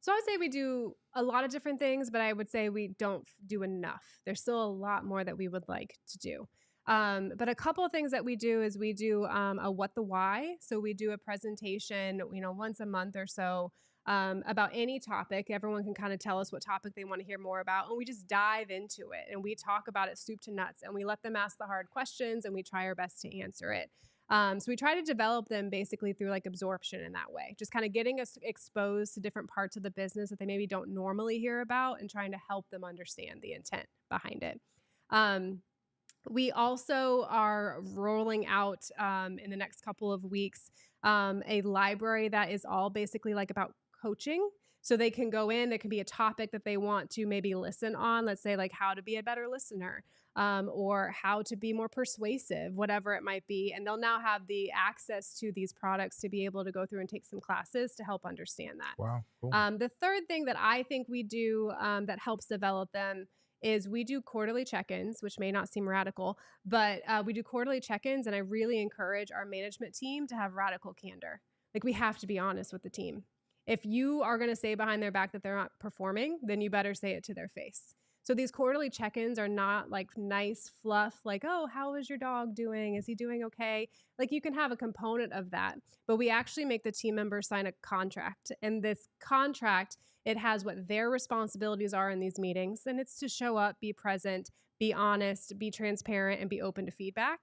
So I would say we do a lot of different things, but I would say we don't do enough. There's still a lot more that we would like to do. But a couple of things that we do is we do a what the why. So we do a presentation, once a month or so, about any topic. Everyone can kind of tell us what topic they want to hear more about, and we just dive into it and we talk about it soup to nuts, and we let them ask the hard questions and we try our best to answer it. So we try to develop them basically through like absorption in that way, just kind of getting us exposed to different parts of the business that they maybe don't normally hear about and trying to help them understand the intent behind it. We also are rolling out in the next couple of weeks a library that is all basically like about coaching. So they can go in, there can be a topic that they want to maybe listen on, let's say like how to be a better listener, or how to be more persuasive, whatever it might be. And they'll now have the access to these products to be able to go through and take some classes to help understand that. Wow. Cool. The third thing that I think we do that helps develop them is we do quarterly check-ins, which may not seem radical, but we do quarterly check-ins, and I really encourage our management team to have radical candor. Like, we have to be honest with the team. If you are going to say behind their back that they're not performing, then you better say it to their face. So these quarterly check-ins are not like nice fluff, like, oh, how is your dog doing? Is he doing okay? Like, you can have a component of that, but we actually make the team members sign a contract. And this contract, it has what their responsibilities are in these meetings. And it's to show up, be present, be honest, be transparent, and be open to feedback.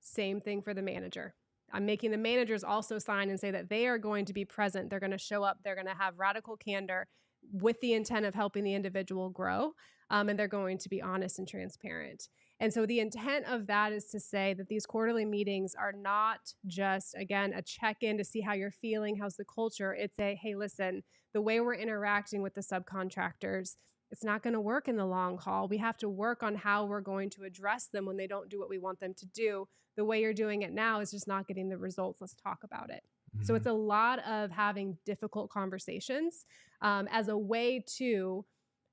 Same thing for the manager. I'm making the managers also sign and say that they are going to be present. They're going to show up. They're going to have radical candor with the intent of helping the individual grow. And they're going to be honest and transparent. And so the intent of that is to say that these quarterly meetings are not just, again, a check-in to see how you're feeling, how's the culture. It's a, hey, listen, the way we're interacting with the subcontractors, it's not going to work in the long haul. We have to work on how we're going to address them when they don't do what we want them to do. The way you're doing it now is just not getting the results. Let's talk about it. Mm-hmm. So it's a lot of having difficult conversations as a way to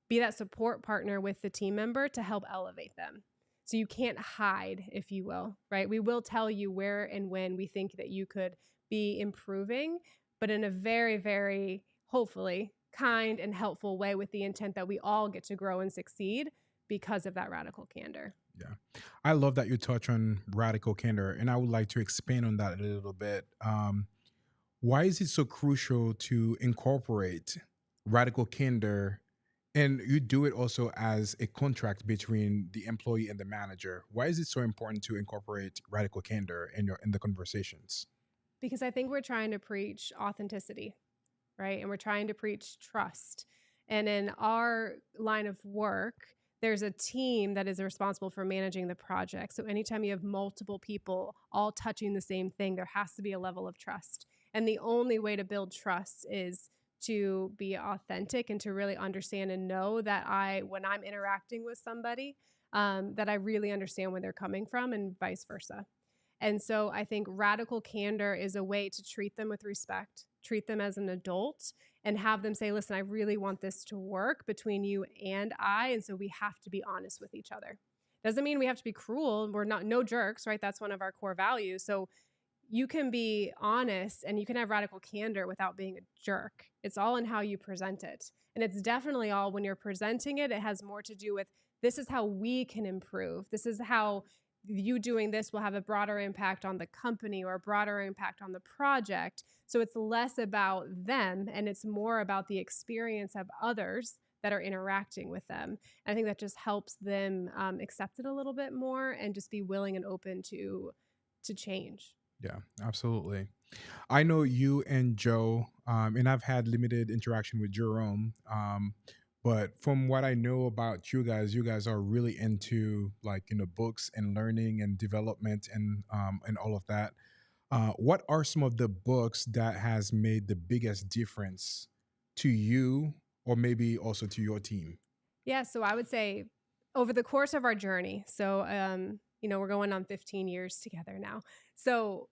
be that support partner with the team member to help elevate them. So you can't hide, if you will, right? We will tell you where and when we think that you could be improving, but in a very, very, hopefully, kind and helpful way, with the intent that we all get to grow and succeed because of that radical candor. Yeah. I love that you touch on radical candor, and I would like to expand on that a little bit. Why is it so crucial to incorporate radical candor And you do it also as a contract between the employee and the manager. Why is it so important to incorporate radical candor in the conversations? Because I think we're trying to preach authenticity, right? And we're trying to preach trust. And in our line of work, there's a team that is responsible for managing the project. So anytime you have multiple people all touching the same thing, there has to be a level of trust. And the only way to build trust is to be authentic and to really understand and know that when I'm interacting with somebody, that I really understand where they're coming from and vice versa. And so I think radical candor is a way to treat them with respect, treat them as an adult, and have them say, listen, I really want this to work between you and I. And so we have to be honest with each other. Doesn't mean we have to be cruel. We're not no jerks, right? That's one of our core values. So you can be honest and you can have radical candor without being a jerk. It's all in how you present it. And it's definitely all when you're presenting it, it has more to do with this is how we can improve. This is how you doing this will have a broader impact on the company or a broader impact on the project. So it's less about them and it's more about the experience of others that are interacting with them. And I think that just helps them accept it a little bit more and just be willing and open to change. Yeah, absolutely. I know you and Joe, and I've had limited interaction with Jerome. But from what I know about you guys are really into like books and learning and development and all of that. What are some of the books that has made the biggest difference to you, or maybe also to your team? Yeah, so I would say over the course of our journey, so we're going on 15 years together now. So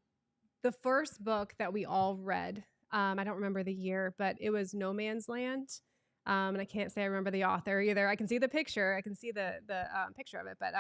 the first book that we all read, I don't remember the year, but it was No Man's Land. And I can't say I remember the author either. I can see the picture. I can see the picture of it, but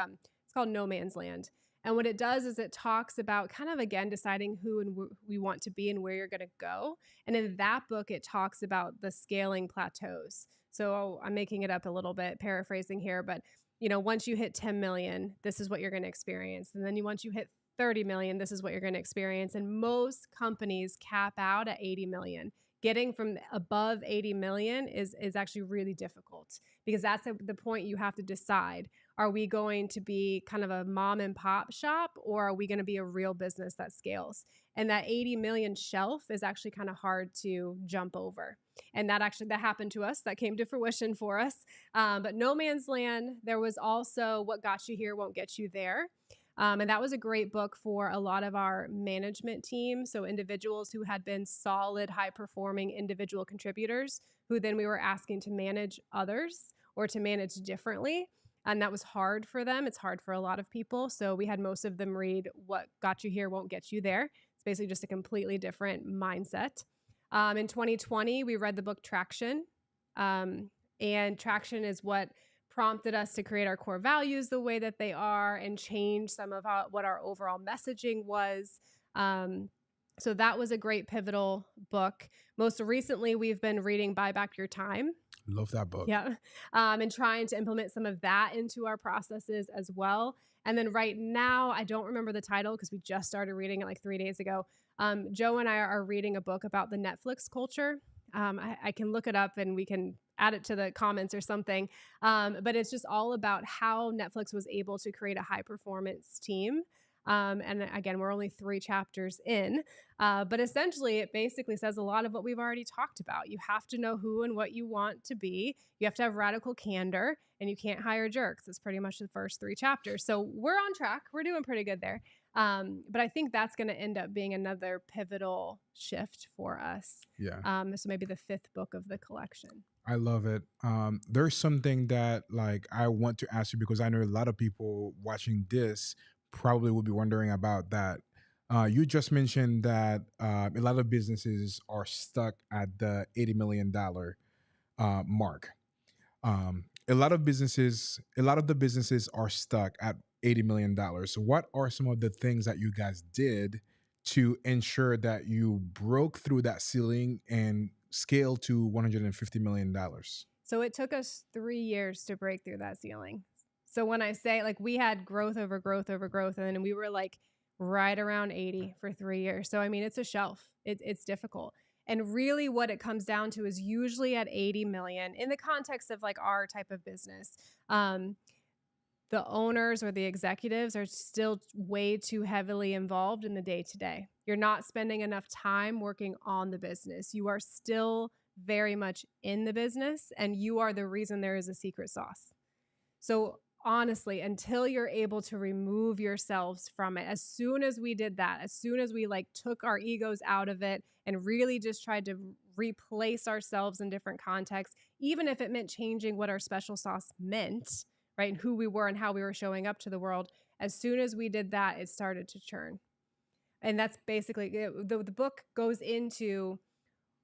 it's called No Man's Land. And what it does is it talks about kind of again deciding who and we want to be and where you're going to go. And in that book, it talks about the scaling plateaus. So I'm making it up a little bit, paraphrasing here, but once you hit 10 million, this is what you're going to experience. And then once you hit 30 million, this is what you're going to experience. And most companies cap out at 80 million. Getting from above 80 million is actually really difficult because that's the point you have to decide. Are we going to be kind of a mom and pop shop or are we going to be a real business that scales? And that 80 million shelf is actually kind of hard to jump over. And that happened to us. That came to fruition for us. But No Man's Land, there was also What Got You Here Won't Get You There. And that was a great book for a lot of our management team. So individuals who had been solid, high performing individual contributors who then we were asking to manage others or to manage differently. And that was hard for them. It's hard for a lot of people. So we had most of them read What Got You Here Won't Get You There. It's basically just a completely different mindset. In 2020, we read the book Traction. And Traction is what prompted us to create our core values the way that they are and change some of what our overall messaging was. So that was a great pivotal book. Most recently, we've been reading Buy Back Your Time. Love that book. Yeah. And trying to implement some of that into our processes as well. And then right now, I don't remember the title because we just started reading it like 3 days ago. Joe and I are reading a book about the Netflix culture. I can look it up and we can add it to the comments or something. But it's just all about how Netflix was able to create a high performance team. And again, we're only 3 chapters in, but essentially it basically says a lot of what we've already talked about. You have to know who and what you want to be. You have to have radical candor and you can't hire jerks. That's pretty much the first 3 chapters. So we're on track. We're doing pretty good there. But I think that's going to end up being another pivotal shift for us. Yeah. So maybe the 5th book of the collection. I love it. There's something that like I want to ask you because I know a lot of people watching this probably will be wondering about that. You just mentioned that a lot of businesses are stuck at the $80 million mark. A lot of the businesses are stuck at $80 million. So, what are some of the things that you guys did to ensure that you broke through that ceiling and scaled to $150 million? So it took us 3 years to break through that ceiling. So when I say like we had growth over growth over growth, and then we were like right around 80 for 3 years. So I mean, it's a shelf. It's difficult. And really what it comes down to is usually at 80 million in the context of like our type of business. The owners or the executives are still way too heavily involved in the day to day. You're not spending enough time working on the business. You are still very much in the business, and you are the reason there is a secret sauce. So honestly, until you're able to remove yourselves from it, as soon as we did that, as soon as we like took our egos out of it and really just tried to replace ourselves in different contexts, even if it meant changing what our special sauce meant, right? And who we were and how we were showing up to the world. As soon as we did that, it started to churn. And that's basically the book goes into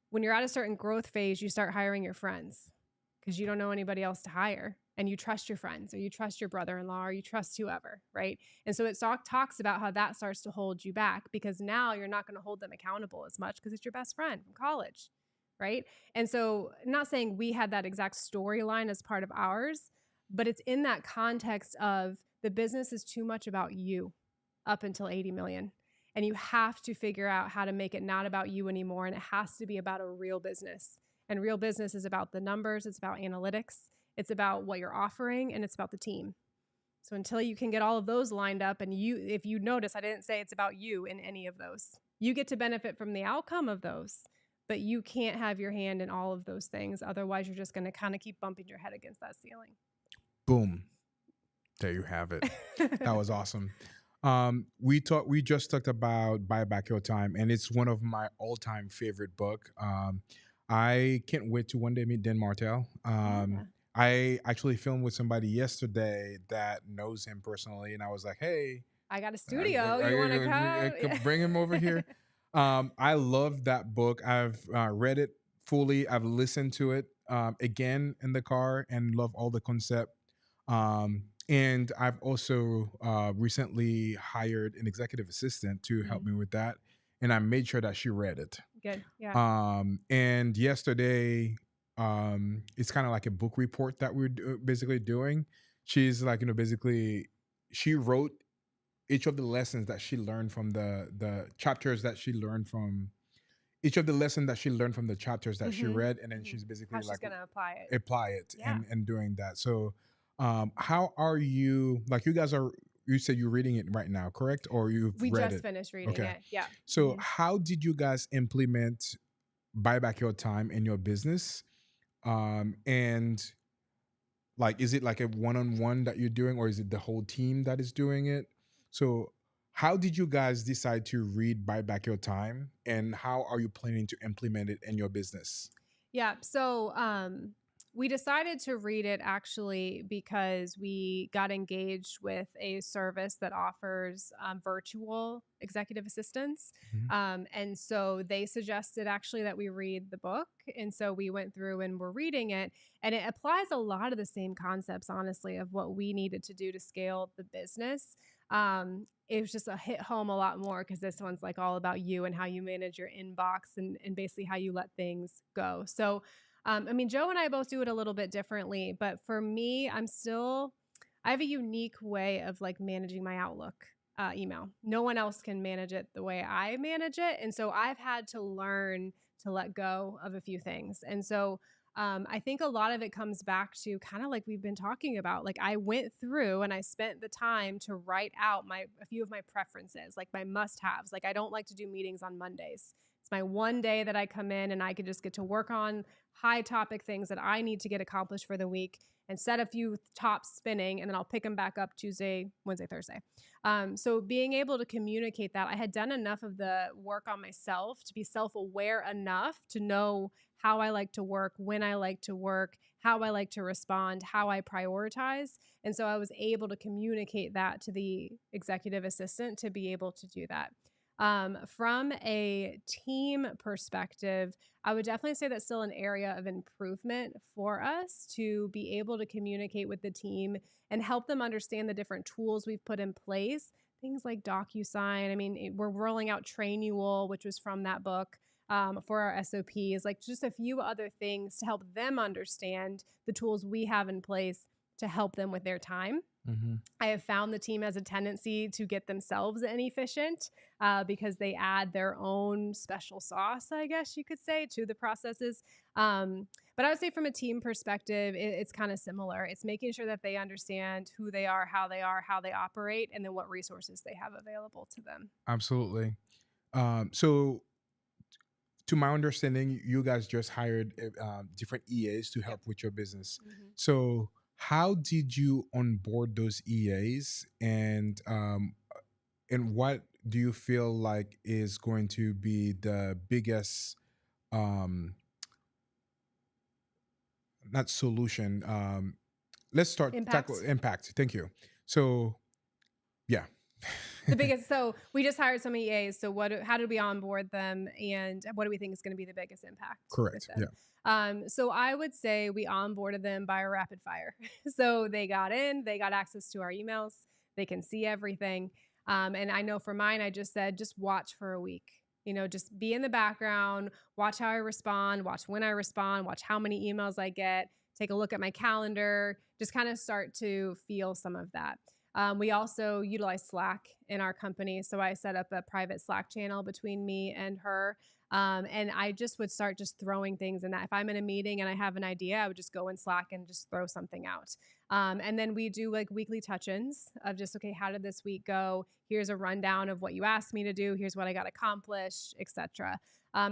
when you're at a certain growth phase, you start hiring your friends because you don't know anybody else to hire, and you trust your friends or you trust your brother-in-law or you trust whoever, right? And so it talks about how that starts to hold you back because now you're not going to hold them accountable as much because it's your best friend from college, right? And so I'm not saying we had that exact storyline as part of ours, but it's in that context of the business is too much about you up until 80 million. And you have to figure out how to make it not about you anymore. And it has to be about a real business. And real business is about the numbers. It's about analytics. It's about what you're offering, and it's about the team. So until you can get all of those lined up, and if you notice, I didn't say it's about you in any of those. You get to benefit from the outcome of those, but you can't have your hand in all of those things. Otherwise, you're just going to kind of keep bumping your head against that ceiling. Boom. There you have it. That was awesome. We just talked about Buy Back Your Time, and it's one of my all-time favorite book. I can't wait to one day meet Dan Martell. I actually filmed with somebody yesterday that knows him personally, and I was like, "Hey, I got a studio. You want to come? Bring him over here." I love that book. I've read it fully. I've listened to it again in the car, and love all the concept. And I've also recently hired an executive assistant to help me with that, and I made sure that she read it. Good, yeah. And yesterday, it's kind of like a book report that we're basically doing. She's like, basically, she wrote each of the lessons that she learned from the chapters that she learned from each of the lessons that she learned from the chapters that she read, and then she's basically how she's gonna apply it and doing that. So how are you, like, you guys are, you said you're reading it right now, correct? Or we just finished reading it. Yeah. So how did you guys implement Buy Back Your Time in your business? And like, is it like a one-on-one that you're doing, or is it the whole team that is doing it? So how did you guys decide to read Buy Back Your Time, and how are you planning to implement it in your business? Yeah. So we decided to read it actually because we got engaged with a service that offers virtual executive assistants. And so they suggested actually that we read the book. And so we went through and we're reading it. And it applies a lot of the same concepts, honestly, of what we needed to do to scale the business. It was just a hit home a lot more because this one's like all about you and how you manage your inbox and basically how you let things go. So I mean, Joe and I both do it a little bit differently, but for me, I have a unique way of like managing my Outlook email. No one else can manage it the way I manage it. And so I've had to learn to let go of a few things. And so I think a lot of it comes back to kind of like we've been talking about. Like I went through and I spent the time to write out a few of my preferences, like my must-haves. Like I don't like to do meetings on Mondays. It's my one day that I come in and I can just get to work on high topic things that I need to get accomplished for the week and set a few tops spinning, and then I'll pick them back up Tuesday, Wednesday, Thursday. So being able to communicate that, I had done enough of the work on myself to be self-aware enough to know how I like to work, when I like to work, how I like to respond, how I prioritize. And so I was able to communicate that to the executive assistant to be able to do that. From a team perspective, I would definitely say that's still an area of improvement for us to be able to communicate with the team and help them understand the different tools we've put in place. Things like DocuSign. I mean, we're rolling out Trainual, which was from that book, for our SOPs, like just a few other things to help them understand the tools we have in place to help them with their time. Hmm. I have found the team has a tendency to get themselves inefficient because they add their own special sauce, I guess you could say, to the processes. Um, but I would say from a team perspective, it's kind of similar. It's making sure that they understand who they are, how they operate, and then what resources they have available to them. Absolutely. So, to my understanding, you guys just hired different EAs to Yep. help with your business. Mhm. So, how did you onboard those EAs, and what do you feel like is going to be the biggest, um, not solution? Let's start tackle Impact. impact. Thank you. So, yeah. The biggest, so we just hired some EAs. So how did we onboard them, and what do we think is going to be the biggest impact with Correct. Yeah. them? So I would say we onboarded them by a rapid fire. So they got in, they got access to our emails, they can see everything. And I know for mine, I just said, just watch for a week. Just be in the background, watch how I respond, watch when I respond, watch how many emails I get, take a look at my calendar, just kind of start to feel some of that. We also utilize Slack in our company. So I set up a private Slack channel between me and her. And I just would start just throwing things in that. If I'm in a meeting and I have an idea, I would just go in Slack and just throw something out. And then we do like weekly touch ins of just, okay, how did this week go? Here's a rundown of what you asked me to do. Here's what I got accomplished, etc.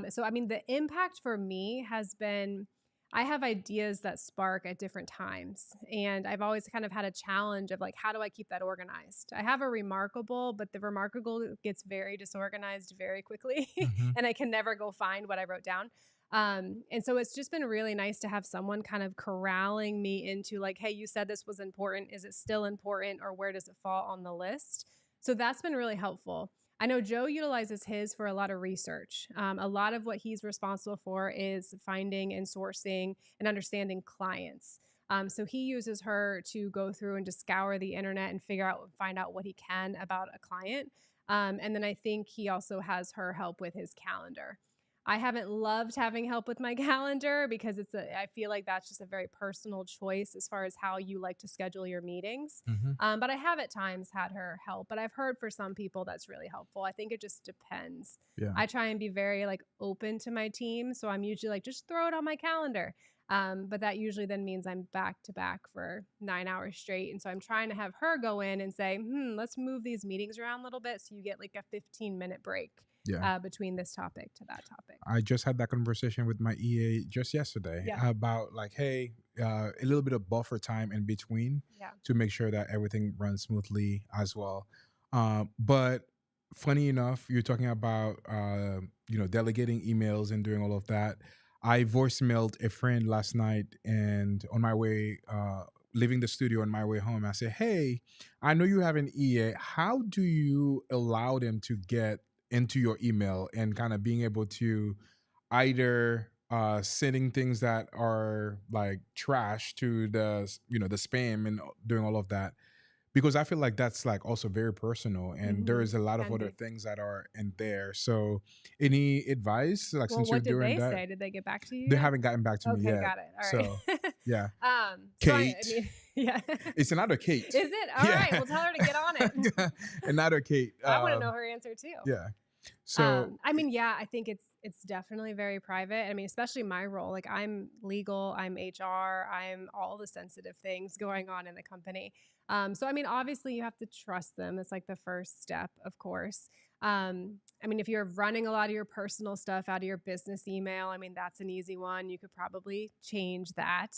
So, I mean, the impact for me has been I have ideas that spark at different times. And I've always kind of had a challenge of like, how do I keep that organized? I have a remarkable, but the remarkable gets very disorganized very quickly. Hmm. And I can never go find what I wrote down. And so it's just been really nice to have someone kind of corralling me into like, hey, you said this was important. Is it still important? Or where does it fall on the list? So that's been really helpful. I know Joe utilizes his for a lot of research. A lot of what he's responsible for is finding and sourcing and understanding clients. So he uses her to go through and just scour the internet and find out what he can about a client. And then I think he also has her help with his calendar. I haven't loved having help with my calendar because I feel like that's just a very personal choice as far as how you like to schedule your meetings. Hmm. But I have at times had her help, but I've heard for some people that's really helpful. I think it just depends. Yeah. I try and be very like open to my team. So I'm usually like, just throw it on my calendar. But that usually then means I'm back to back for 9 hours straight. And so I'm trying to have her go in and say, let's move these meetings around a little bit so you get like a 15-minute break Yeah. between this topic to that topic. I just had that conversation with my EA just yesterday Yeah. about like, hey, a little bit of buffer time in between Yeah. to make sure that everything runs smoothly as well. But funny enough, you're talking about delegating emails and doing all of that. I voicemailed a friend last night, and on my way, leaving the studio on my way home, I said, "Hey, I know you have an EA. How do you allow them to get into your email and kind of being able to either sending things that are like trash to the spam and doing all of that, because I feel like that's like also very personal and there Mm-hmm. is a lot of Can other be. things that are in there. So any advice, like, Well, since you're what did doing they that? say? Did they get back to you They yet? haven't gotten back to me Okay, yet. got it. All So right. yeah. So I Kate. mean, yeah. It's another Kate. Is it? All right. Yeah. Well, tell her to get on it. Another Kate. I want to know her answer too. Yeah. So I mean, yeah, I think it's definitely very private. I mean, especially my role. Like I'm legal, I'm HR, I'm all the sensitive things going on in the company. So I mean, obviously you have to trust them. It's like the first step, of course. I mean, if you're running a lot of your personal stuff out of your business email, I mean, that's an easy one. You could probably change that.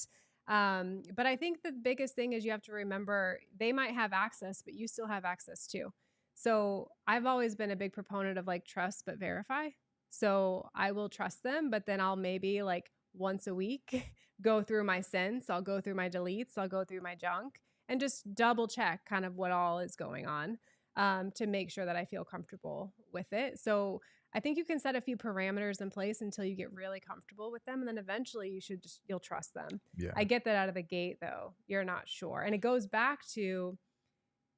But I think the biggest thing is you have to remember they might have access, but you still have access too. So I've always been a big proponent of like trust but verify. So I will trust them, but then I'll maybe like once a week go through my sends, I'll go through my deletes, I'll go through my junk and just double check kind of what all is going on to make sure that I feel comfortable with it. So I think you can set a few parameters in place until you get really comfortable with them. And then eventually you'll trust them. yeah. I get that out of the gate though. You're not sure. And it goes back to,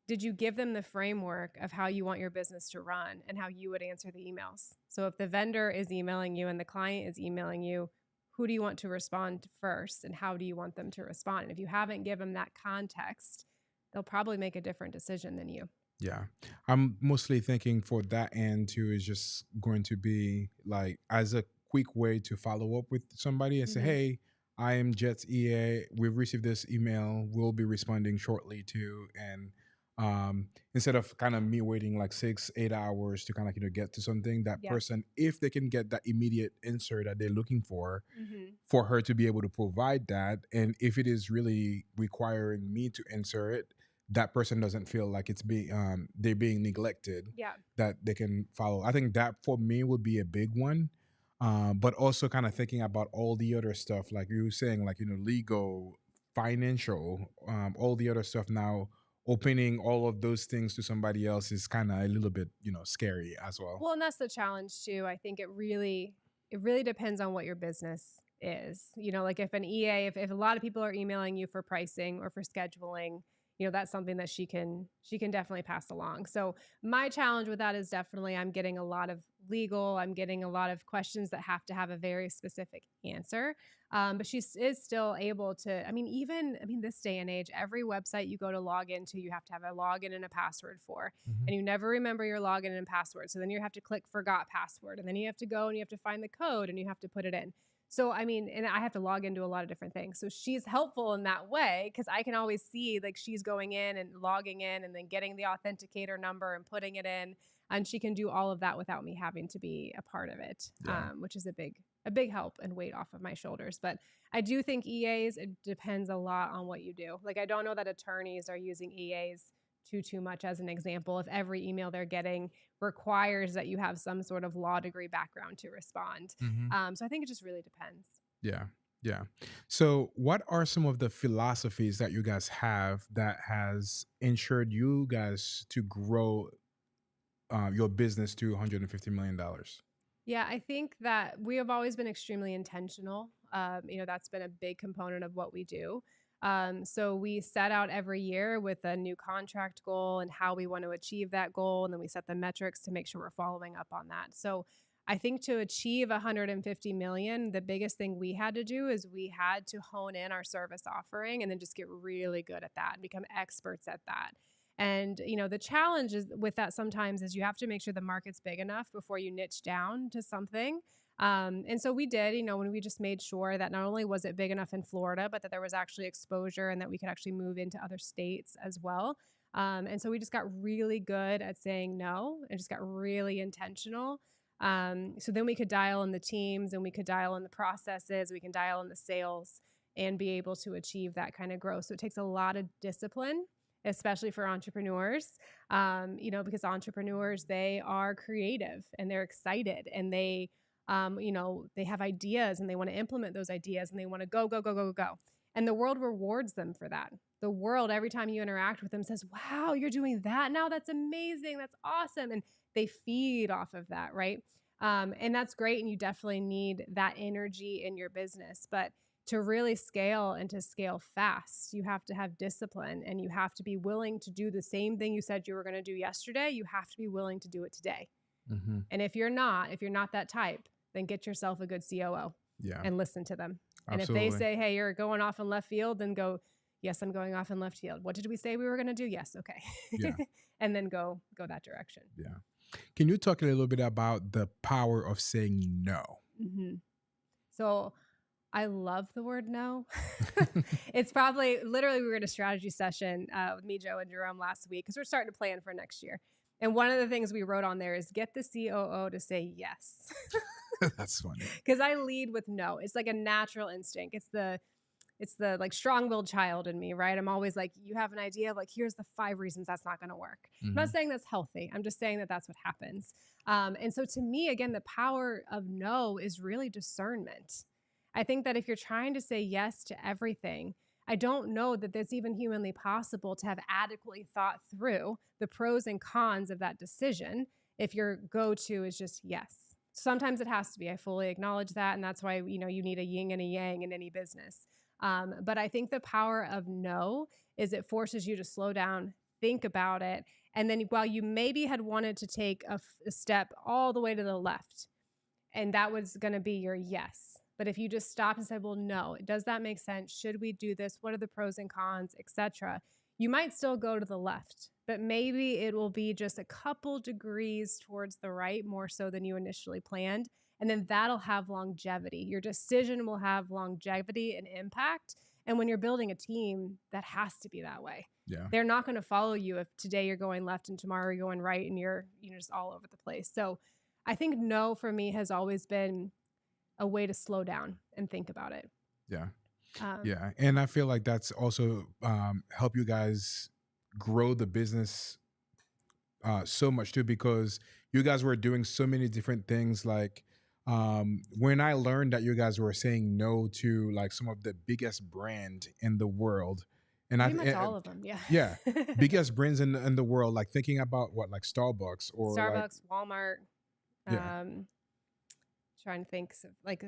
did you give them the framework of how you want your business to run and how you would answer the emails? So if the vendor is emailing you and the client is emailing you, who do you want to respond first and how do you want them to respond? And if you haven't given that context, they'll probably make a different decision than you. Yeah. I'm mostly thinking for that end too is just going to be like as a quick way to follow up with somebody and say, Hmm. hey, I am Jets EA. We've received this email. We'll be responding shortly to and instead of kind of me waiting like 6, 8 hours to kind of get to something, that Yep. person, if they can get that immediate answer that they're looking Hmm. for her to be able to provide that. And if it is really requiring me to answer it, that person doesn't feel like it's being they're being neglected, Yeah. that they can follow. I think that for me would be a big one. But also kind of thinking about all the other stuff, like you were saying, like legal, financial, all the other stuff now. Opening all of those things to somebody else is kind of a little bit, scary as well. Well, and that's the challenge too. I think it really depends on what your business is. Like if an EA, if a lot of people are emailing you for pricing or for scheduling, that's something that she can definitely pass along. So my challenge with that is definitely I'm getting a lot of legal, I'm getting a lot of questions that have to have a very specific answer. But she is still able to, even this day and age, every website you go to log into, you have to have a login and a password for, Mhm. and you never remember your login and password. So then you have to click forgot password, and then you have to go and you have to find the code and you have to put it in. So, and I have to log into a lot of different things. So she's helpful in that way because I can always see like she's going in and logging in and then getting the authenticator number and putting it in. And she can do all of that without me having to be a part of it, Yeah. which is a big help and weight off of my shoulders. But I do think EAs, it depends a lot on what you do. Like I don't know that attorneys are using EAs too much as an example. If every email they're getting requires that you have some sort of law degree background to respond. Mhm. So I think it just really depends. Yeah. Yeah. So, what are some of the philosophies that you guys have that has ensured you guys to grow your business to $150 million? Yeah, I think that we have always been extremely intentional. That's been a big component of what we do. So we set out every year with a new contract goal and how we want to achieve that goal. And then we set the metrics to make sure we're following up on that. So I think to achieve 150 million, the biggest thing we had to do is we had to hone in our service offering and then just get really good at that and become experts at that. And the challenge is with that sometimes is you have to make sure the market's big enough before you niche down to something. And so we did, when we just made sure that not only was it big enough in Florida, but that there was actually exposure and that we could actually move into other states as well. And so we just got really good at saying no and just got really intentional. So then we could dial in the teams and we could dial in the processes, we can dial in the sales and be able to achieve that kind of growth. So it takes a lot of discipline, especially for entrepreneurs, because entrepreneurs, they are creative and they're excited and they have ideas and they want to implement those ideas and they want to go, go, go, go, go. And the world rewards them for that. The world, every time you interact with them, says, wow, you're doing that now. That's amazing. That's awesome. And they feed off of that, right? And that's great. And you definitely need that energy in your business. But to really scale and to scale fast, you have to have discipline and you have to be willing to do the same thing you said you were going to do yesterday. You have to be willing to do it today. Hmm. And if you're not that type, then get yourself a good COO Yeah. and listen to them. And if they Absolutely. say, hey, you're going off in left field, then go, yes, I'm going off in left field. What did we say we were going to do? Yes. Okay. Yeah. And then go that direction. Yeah. Can you talk a little bit about the power of saying no? Hmm. So I love the word no. It's probably literally we were at a strategy session with me, Joe, and Jerome last week because we're starting to plan for next year. And one of the things we wrote on there is get the COO to say yes. That's funny. Because I lead with no. It's like a natural instinct. It's the like strong-willed child in me, right? I'm always like, you have an idea, like here's the 5 reasons that's not going to work. I'm Hmm. not saying that's healthy. I'm just saying that that's what happens. And so to me, again, the power of no is really discernment. I think that if you're trying to say yes to everything, I don't know that it's even humanly possible to have adequately thought through the pros and cons of that decision if your go-to is just yes. Sometimes it has to be. I fully acknowledge that. And that's why, you need a yin and a yang in any business. But I think the power of no is it forces you to slow down, think about it. And then while you maybe had wanted to take a step all the way to the left, and that was going to be your yes. But if you just stopped and said, well, no, does that make sense? Should we do this? What are the pros and cons, etc.? you might still go to the left, but maybe it will be just a couple degrees towards the right, more so than you initially planned. And then that'll have longevity. Your decision will have longevity and impact. And when you're building a team, that has to be that way. Yeah. They're not going to follow you if today you're going left and tomorrow you're going right and you're just all over the place. So I think no for me has always been a way to slow down and think about it. Yeah. Um, Yeah. And I feel like that's also help you guys grow the business so much too, because you guys were doing so many different things. Like when I learned that you guys were saying no to like some of the biggest brand in the world, and Pretty much all of them, yeah. yeah, biggest brands in the world, like thinking about what, like Starbucks or like, Starbucks, Walmart, yeah, trying to think like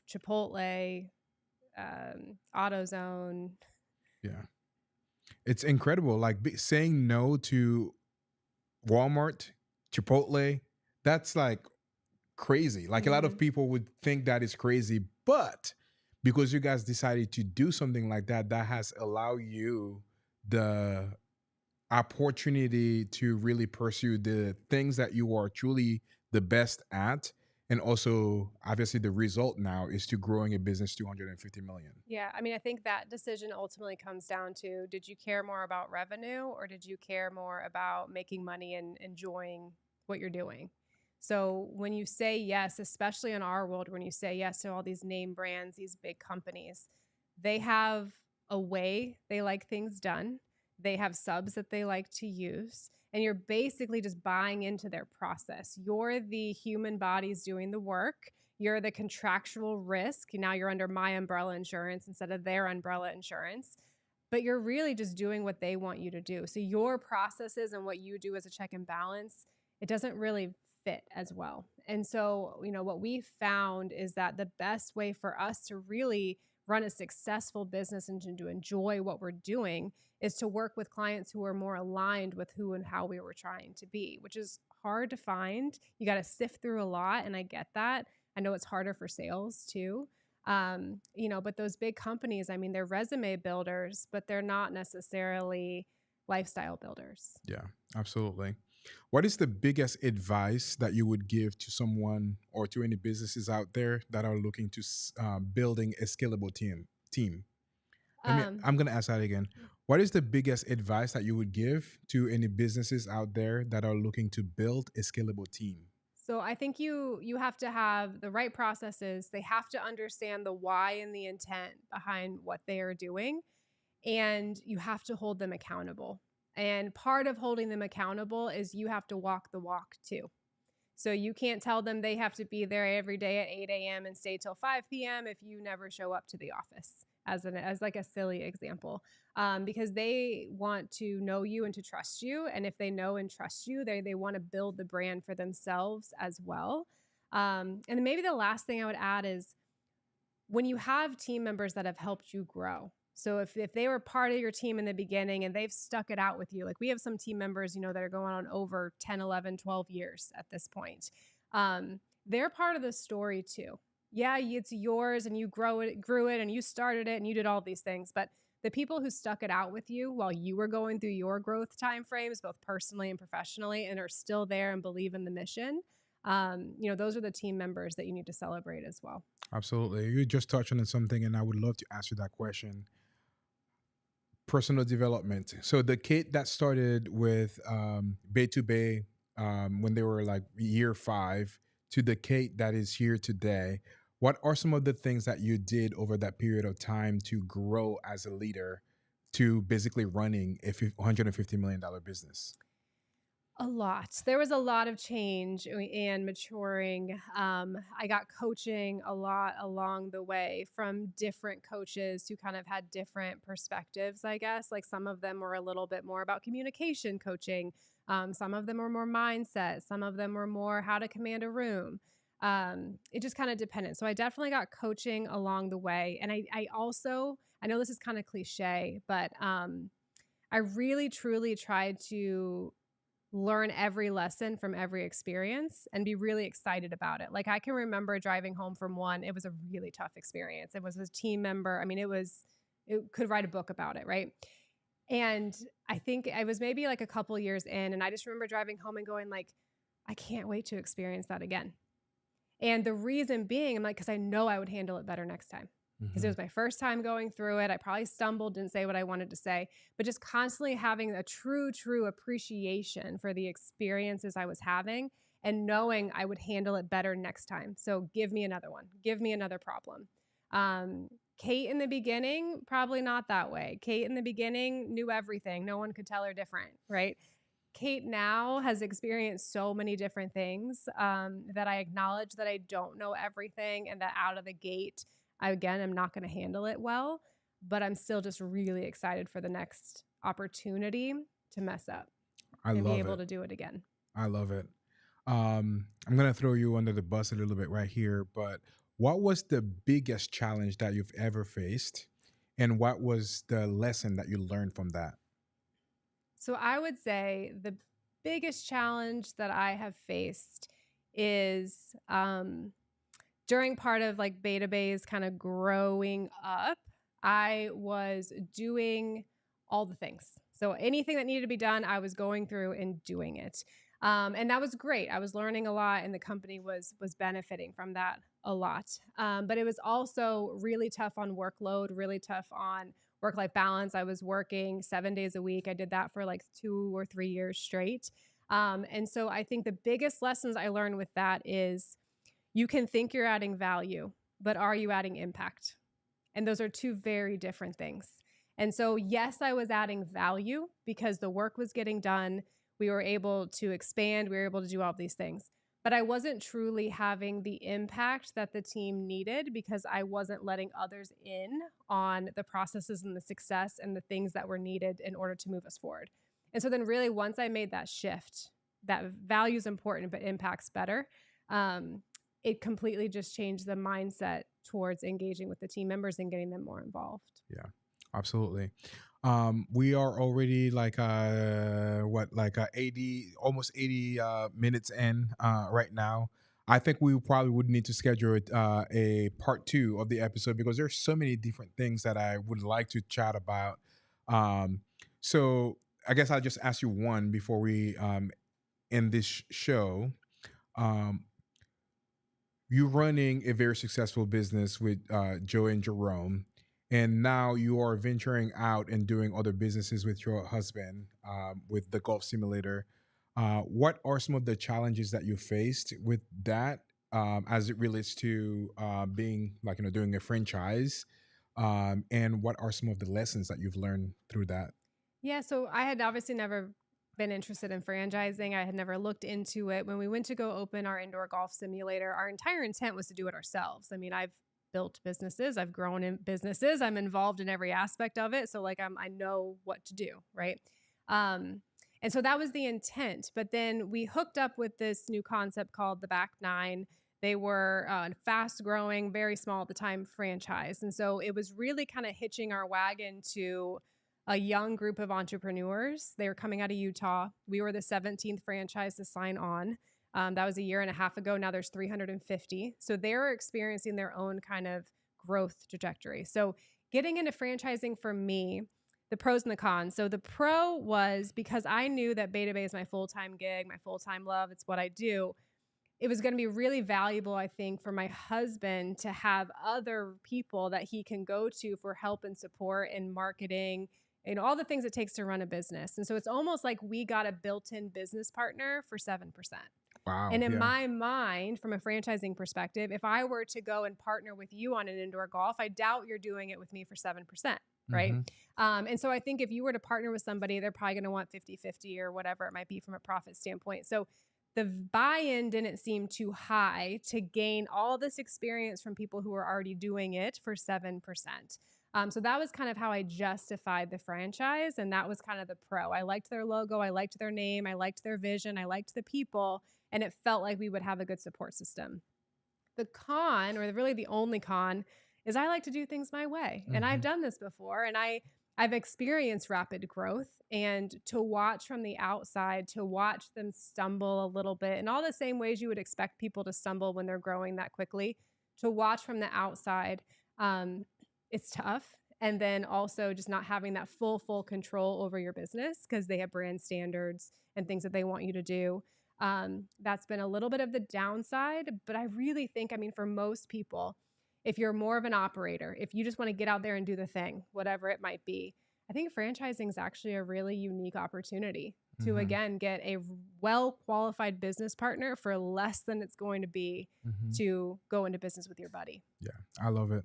Chipotle, AutoZone. yeah, it's incredible. Like saying no to Walmart, Chipotle, that's like crazy. Like a lot of Mhm. people would think that is crazy, but because you guys decided to do something like that, that has allowed you the opportunity to really pursue the things that you are truly the best at. And also, obviously, the result now is to growing a business 250 million. Yeah, I mean, I think that decision ultimately comes down to, did you care more about revenue or did you care more about making money and enjoying what you're doing? So when you say yes, especially in our world, when you say yes to all these name brands, these big companies, they have a way they like things done. They have subs that they like to use. And you're basically just buying into their process. You're the human bodies doing the work. You're the contractual risk. Now you're under my umbrella insurance instead of their umbrella insurance. But you're really just doing what they want you to do. So your processes and what you do as a check and balance, it doesn't really fit as well. And so, what we found is that the best way for us to really run a successful business and to enjoy what we're doing is to work with clients who are more aligned with who and how we were trying to be, which is hard to find. You got to sift through a lot, and I get that. I know it's harder for sales too. But those big companies, I mean, they're resume builders, but they're not necessarily lifestyle builders. Yeah, absolutely. What is the biggest advice that you would give to someone or to any businesses out there that are looking to building a scalable team? I mean, Um, I'm gonna ask that again. What is the biggest advice that you would give to any businesses out there that are looking to build a scalable team? so I think you have to have the right processes. They have to understand the why and the intent behind what they are doing, and you have to hold them accountable. And part of holding them accountable is you have to walk the walk too. So you can't tell them they have to be there every day at 8 a.m. and stay till 5 p.m. if you never show up to the office, as like a silly example, because they want to know you and to trust you. And if they know and trust you, they want to build the brand for themselves as well. And then maybe the last thing I would add is, when you have team members that have helped you grow. So if they were part of your team in the beginning and they've stuck it out with you, like we have some team members, that are going on over 10, 11, 12 years at this point. They're part of the story too. Yeah, it's yours and you grew it and you started it and you did all these things. But the people who stuck it out with you while you were going through your growth timeframes, both personally and professionally, and are still there and believe in the mission, those are the team members that you need to celebrate as well. Absolutely. You just touched on something, and I would love to ask you that question. Personal development. So the kid that started with Bay to Bay when they were like year 5 to the Kate that is here today, what are some of the things that you did over that period of time to grow as a leader to basically running a $150 million business? A lot. There was a lot of change and maturing. I got coaching a lot along the way from different coaches who kind of had different perspectives, I guess. Like some of them were a little bit more about communication coaching. Some of them were more mindset. Some of them were more how to command a room. It just kind of depended. So I definitely got coaching along the way. And I also, I know this is kind of cliche, but I really truly tried to learn every lesson from every experience and be really excited about it. Like I can remember driving home from one, it was a really tough experience. It was a team member. I mean, it could write a book about it, right? And I think I was maybe like a couple years in, and I just remember driving home and going like, I can't wait to experience that again. And the reason being, I'm like, because I know I would handle it better next time. Because it Hmm. was my first time going through it. I probably stumbled, didn't say what I wanted to say, but just constantly having a true appreciation for the experiences I was having and knowing I would handle it better next time. So give me another one, give me another problem. Um, Kate in the beginning, probably not that way. Kate in the beginning knew everything. No one could tell her different, right? Kate now has experienced so many different things that I acknowledge that I don't know everything and that out of the gate, I again am not going to handle it well, but I'm still just really excited for the next opportunity to mess up I and be love able it. to do it again. I love it. I'm gonna throw you under the bus a little bit right here, but what was the biggest challenge that you've ever faced, and what was the lesson that you learned from that? So I would say the biggest challenge that I have faced is during part of like Beta Bay's kind of growing up, I was doing all the things. So anything that needed to be done, I was going through and doing it. And that was great. I was learning a lot, and the company was benefiting from that a lot. But it was also really tough on workload, really tough on work life balance. I was working 7 days a week. I did that for like 2 or 3 years straight. And so I think the biggest lessons I learned with that is you can think you're adding value, but are you adding impact? And those are two very different things. And so, yes, I was adding value because the work was getting done. We were able to expand, we were able to do all of these things. But I wasn't truly having the impact that the team needed because I wasn't letting others in on the processes and the success and the things that were needed in order to move us forward. And so, then really, once I made that shift, that value is important, but impact's better. Um, it completely just changed the mindset towards engaging with the team members and getting them more involved. Yeah, absolutely. We are already like what, like 80, almost 80 minutes in right now. I think we probably would need to schedule a part two of the episode because there's so many different things that I would like to chat about. Um, so I guess I'll just ask you one before we end this show. Um, you running a very successful business with Joe and Jerome, and now you are venturing out and doing other businesses with your husband with the golf simulator. What are some of the challenges that you faced with that as it relates to being like doing a franchise? And what are some of the lessons that you've learned through that? Yeah, so I had obviously never been interested in franchising. I had never looked into it. When we went to go open our indoor golf simulator, our entire intent was to do it ourselves. I mean, I've built businesses, I've grown in businesses, I'm involved in every aspect of it. So like I know what to do, right? Um, and so that was the intent. But then we hooked up with this new concept called the Back Nine. They were fast growing, very small at the time franchise. And so it was really kind of hitching our wagon to a young group of entrepreneurs. They were coming out of Utah. We were the 17th franchise to sign on. That was a year and a half ago. Now there's 350. So they're experiencing their own kind of growth trajectory. So getting into franchising for me, the pros and the cons. So the pro was because I knew that Beta Bay is my full-time gig, my full-time love. It's what I do. It was going to be really valuable, I think, for my husband to have other people that he can go to for help and support and marketing and all the things it takes to run a business. And so it's almost like we got a built-in business partner for 7%. Wow. And in Yeah. my mind, from a franchising perspective, if I were to go and partner with you on an indoor golf, I doubt you're doing it with me for 7%. Right. Hmm. And so I think if you were to partner with somebody, they're probably going to want 50-50 or whatever it might be from a profit standpoint. So the buy-in didn't seem too high to gain all this experience from people who are already doing it for 7%. So that was kind of how I justified the franchise. And that was kind of the pro. I liked their logo. I liked their name. I liked their vision. I liked the people. And it felt like we would have a good support system. The con, or really the only con, is I like to do things my way. And I've Hmm. done this before. And I've experienced rapid growth, and to watch from the outside, to watch them stumble a little bit in all the same ways you would expect people to stumble when they're growing that quickly, to watch from the outside, um, it's tough. And then also just not having that full control over your business because they have brand standards and things that they want you to do. That's been a little bit of the downside, but I really think, I mean, for most people, if you're more of an operator, if you just want to get out there and do the thing, whatever it might be, I think franchising is actually a really unique opportunity to Hmm. again get a well qualified business partner for less than it's going to be Hmm. to go into business with your buddy. Yeah, I love it.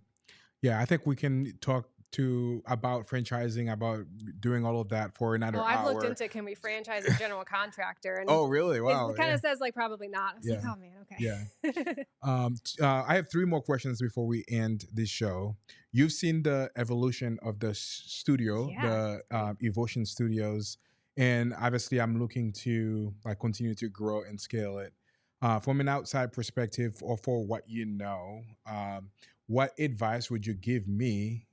Yeah, I think we can talk to about franchising, about doing all of that for Oh, another I've looked hour. into can we franchise a general contractor, and Oh, really? Wow. it kind Yeah. of says like probably not. I was like, Yeah. oh man, Yeah. okay. I have three more questions before we end this show. You've seen the evolution of the studio, Yeah, the it's great. Evotion Studios, and obviously, I'm looking to like continue to grow and scale it. From an outside perspective, or for what you know, what advice would you give me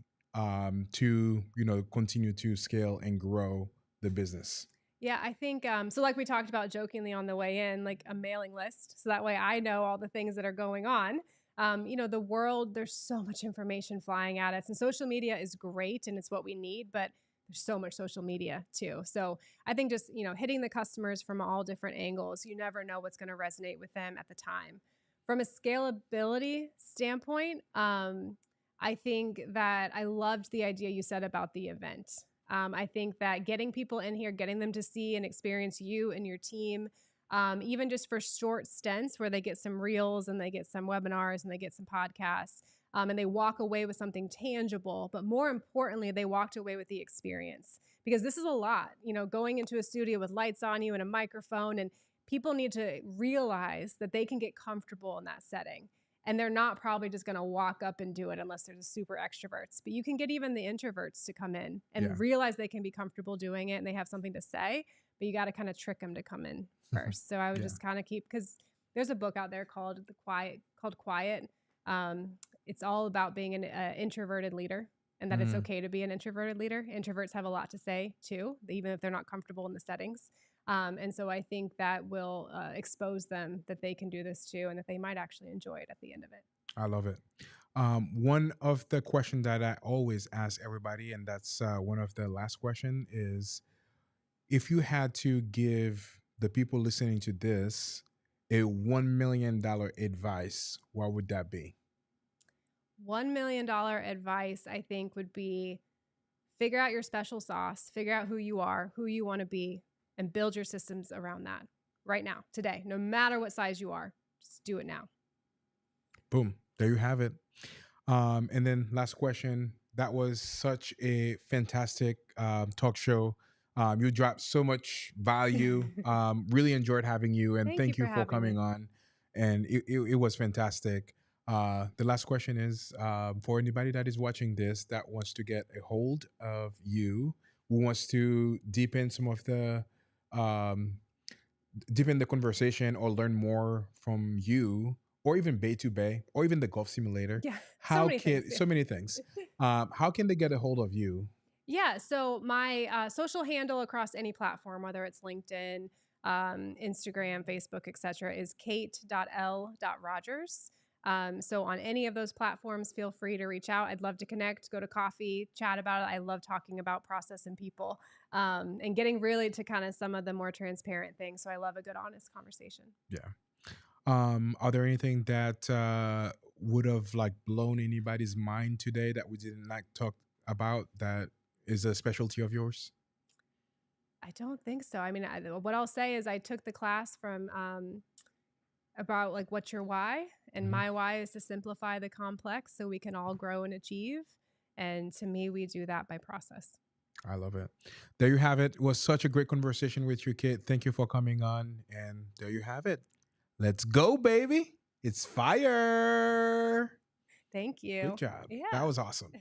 to continue to scale and grow the business? Yeah, I think so like we talked about jokingly on the way in, like a mailing list. So that way I know all the things that are going on. The world, there's so much information flying at us, and social media is great and it's what we need, but there's so much social media too. So I think just, hitting the customers from all different angles, you never know what's going to resonate with them at the time. From a scalability standpoint, I think that I loved the idea you said about the event. I think that getting people in here, getting them to see and experience you and your team, even just for short stints where they get some reels and they get some webinars and they get some podcasts, and they walk away with something tangible. But more importantly, they walked away with the experience because this is a lot, going into a studio with lights on you and a microphone, and people need to realize that they can get comfortable in that setting. And they're not probably just going to walk up and do it unless they're the super extroverts. But you can get even the introverts to come in Yeah. and realize they can be comfortable doing it and they have something to say, but you got to kind of trick them to come in first. So I would Yeah. just kind of keep, because there's a book out there called Quiet. It's all about being an introverted leader and that it's Mhm. okay to be an introverted leader. Introverts have a lot to say too, even if they're not comfortable in the settings. And so I think that will expose them that they can do this too and that they might actually enjoy it at the end of it. I love it. One of the questions that I always ask everybody, and that's one of the last question, is if you had to give the people listening to this a $1 million advice, what would that be? $1 million advice, I think, would be figure out your special sauce, figure out who you are, who you want to be, and build your systems around that right now, today, no matter what size you are. Just do it now. Boom. There you have it. And then last question. That was such a fantastic talk show. You dropped so much value. Really enjoyed having you, and Thank you thank for you for having coming me. on. And it was fantastic. The last question is for anybody that is watching this that wants to get a hold of you, who wants to um, deepen the conversation or learn more from you, or even Bay to Bay, or even the golf simulator. Yeah, so How many things. can so many things? How can they get a hold of you? Yeah. So my social handle across any platform, whether it's LinkedIn, Instagram, Facebook, etc., is kate.l.rogers. So on any of those platforms, feel free to reach out. I'd love to connect, go to coffee, chat about it. I love talking about process and people, and getting really to kind of some of the more transparent things. So I love a good, honest conversation. Yeah. Are there anything that would have like blown anybody's mind today that we didn't like talk about that is a specialty of yours? I don't think so. I mean, what I'll say is I took the class from about like what's your why, and Mhm. my why is to simplify the complex so we can all grow and achieve. And to me, we do that by process. I love it. There you have it. It was such a great conversation with you, Kate. Thank you for coming on. And there you have it. Let's go, baby. It's fire. Thank Good you. job. That Yeah. was awesome.